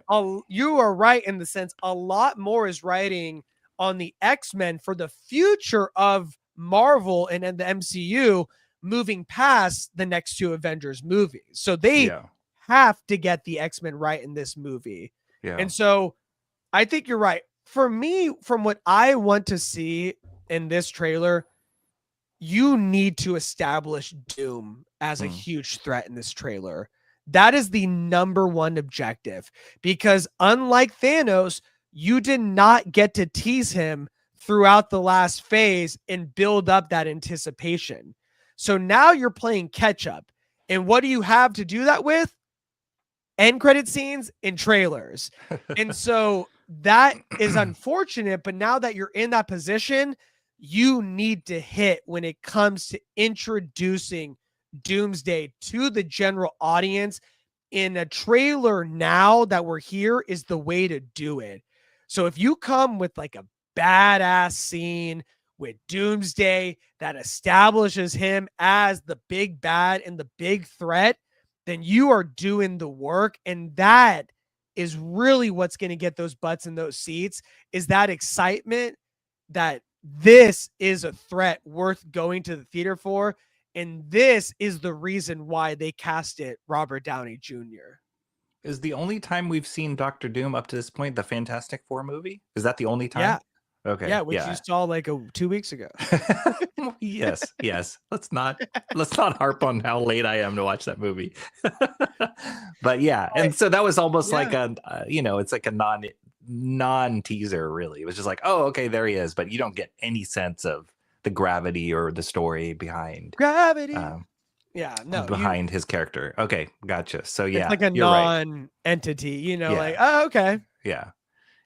you are right in the sense a lot more is riding on the X-Men for the future of Marvel and the MCU moving past the next two Avengers movies. So they have to get the X-Men right in this movie. Yeah. And so I think you're right. For me, from what I want to see in this trailer, you need to establish Doom as a huge threat in this trailer. That is the number one objective, because unlike Thanos, you did not get to tease him throughout the last phase and build up that anticipation. So now you're playing catch up. And what do you have to do that with? End credit scenes and trailers. And so that is unfortunate, but now that you're in that position, you need to hit when it comes to introducing Doomsday to the general audience. In a trailer now that we're here is the way to do it. So if you come with like a badass scene with Doomsday that establishes him as the big bad and the big threat, then you are doing the work. And that is really what's going to get those butts in those seats, is that excitement that this is a threat worth going to the theater for. And this is the reason why they cast it Robert Downey Jr. Is the only time we've seen Doctor Doom up to this point the Fantastic Four movie? Is that the only time? Yeah. Okay. Yeah, which you saw like 2 weeks ago. Yes. Let's not harp on how late I am to watch that movie. But yeah, and so that was almost like a it's like a non teaser, really. It was just like, oh, okay, there he is, but you don't get any sense of the gravity or the story behind behind his character. Okay, gotcha. So yeah, it's like a non-entity, like, oh, okay. Yeah.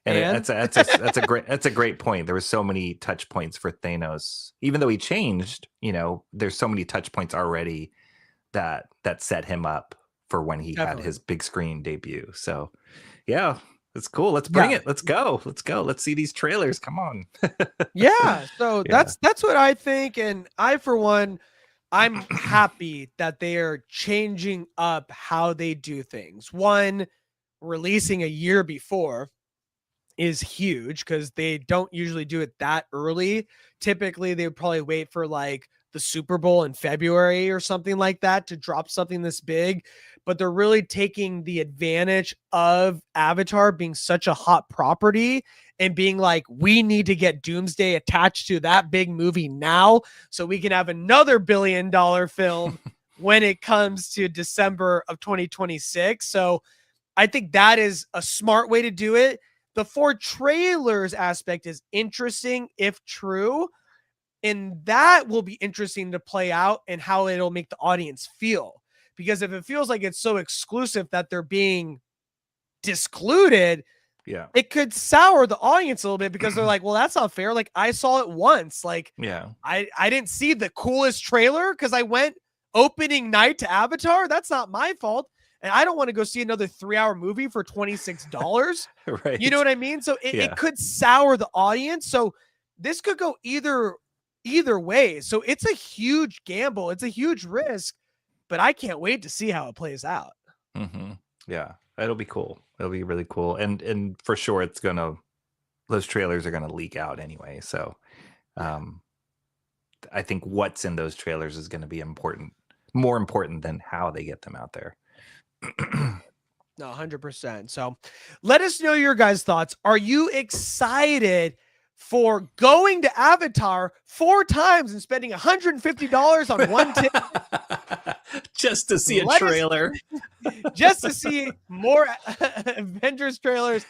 And that's a great point. There were so many touch points for Thanos, even though he changed. There's so many touch points already that set him up for when he had his big screen debut. So, yeah, it's cool. Let's bring it. Let's go. Let's see these trailers. Come on. Yeah. So that's what I think, and I, for one, I'm happy that they are changing up how they do things. One, releasing a year before is huge because they don't usually do it that early. Typically, they would probably wait for like the Super Bowl in February or something like that to drop something this big. But they're really taking the advantage of Avatar being such a hot property and being like, we need to get Doomsday attached to that big movie now so we can have another $1 billion film when it comes to December of 2026. So I think that is a smart way to do it. The 4 trailers aspect is interesting if true, and that will be interesting to play out and how it'll make the audience feel. Because if it feels like it's so exclusive that they're being discluded, it could sour the audience a little bit because they're like, well, that's not fair. Like, I saw it once. Like, I didn't see the coolest trailer because I went opening night to Avatar. That's not my fault. And I don't want to go see another 3-hour movie for $26. Right. You know what I mean? So it could sour the audience. So this could go either way. So it's a huge gamble. It's a huge risk, but I can't wait to see how it plays out. Mm-hmm. Yeah, it'll be cool. It'll be really cool. And for sure, those trailers are gonna leak out anyway. So I think what's in those trailers is going to be more important than how they get them out there. No, 100%. So let us know your guys' thoughts. Are you excited for going to Avatar 4 times and spending $150 on one ticket? Just to see a trailer. Just to see more Avengers trailers.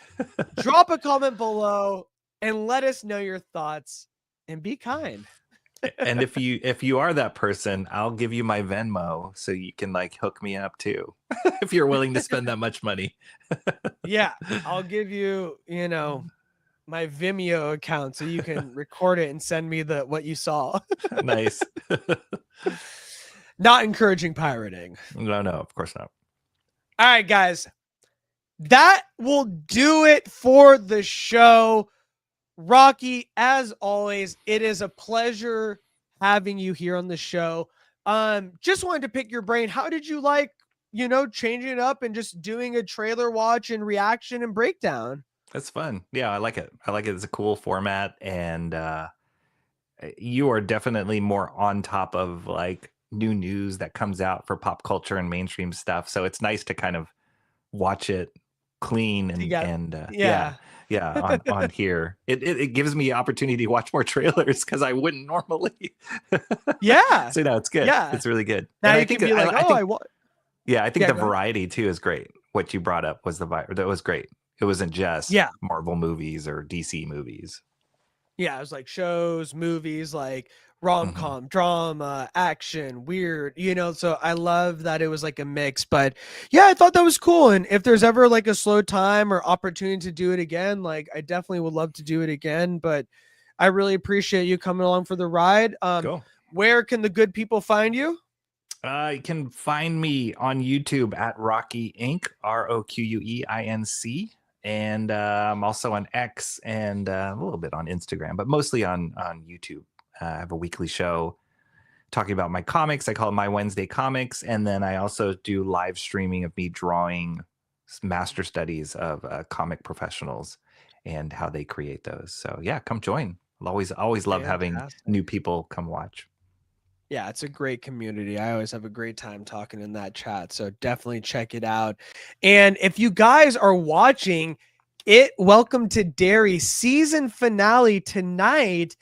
Drop a comment below and let us know your thoughts, and be kind. And if you are that person, I'll give you my Venmo so you can hook me up too. If you're willing to spend that much money. Yeah, I'll give you, my Vimeo account so you can record it and send me what you saw. Nice. Not encouraging pirating. No, of course not. All right, guys. That will do it for the show. Rocky, as always, it is a pleasure having you here on the show. Just wanted to pick your brain. How did you like, changing it up and just doing a trailer watch and reaction and breakdown? That's fun. Yeah, I like it. It's a cool format, and you are definitely more on top of like new news that comes out for pop culture and mainstream stuff. So it's nice to kind of watch it clean and on here. It gives me opportunity to watch more trailers because I wouldn't normally. Yeah. So no, it's good. Yeah. It's really good. Now And you can be like, I want. Yeah, I think Yeah, the variety too is great. What you brought up was that was great. It wasn't just Marvel movies or DC movies. Yeah, it was like shows, movies, like rom-com, drama, action, weird, so I love that it was like a mix. But yeah, I thought that was cool. And if there's ever like a slow time or opportunity to do it again, like I definitely would love to do it again. But I really appreciate you coming along for the ride. Cool. Where can the good people find you? You can find me on YouTube at Rocky Inc. ROQUEINC. And I'm also on X and a little bit on Instagram, but mostly on YouTube. I have a weekly show talking about my comics. I call it My Wednesday Comics. And then I also do live streaming of me drawing master studies of comic professionals and how they create those. So yeah, come join. I'll always love having new people come watch. Yeah, it's a great community. I always have a great time talking in that chat. So definitely check it out. And if you guys are watching it, Welcome to Derry season finale tonight.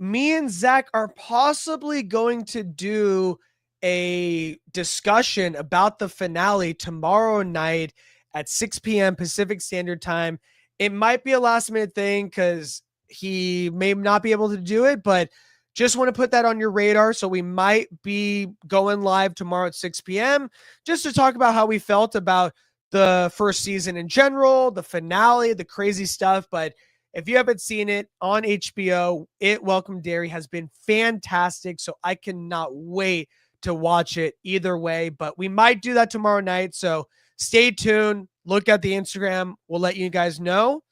Me and Zach are possibly going to do a discussion about the finale tomorrow night at 6 p.m. Pacific Standard Time. It might be a last minute thing because he may not be able to do it, but just want to put that on your radar. So we might be going live tomorrow at 6 p.m. just to talk about how we felt about the first season in general, the finale, the crazy stuff. But if you haven't seen it on HBO, Welcome Derry has been fantastic. So I cannot wait to watch it either way. But we might do that tomorrow night. So stay tuned. Look at the Instagram. We'll let you guys know.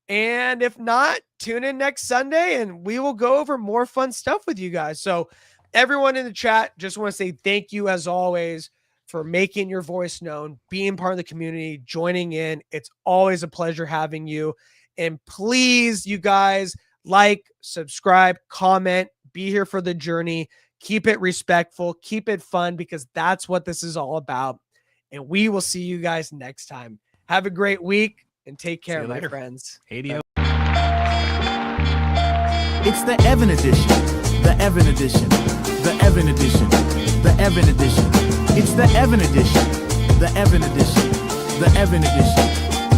And if not, tune in next Sunday and we will go over more fun stuff with you guys. So everyone in the chat, just want to say thank you as always for making your voice known, being part of the community, joining in. It's always a pleasure having you. And please, you guys, like, subscribe, comment, be here for the journey. Keep it respectful, keep it fun, because that's what this is all about. And we will see you guys next time. Have a great week. And take care, my friends. ADO. It's the Evan edition. The Evan edition. The Evan edition. The Evan edition. It's the Evan edition. The Evan edition. The Evan edition.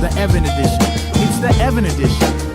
The Evan edition. It's the Evan edition.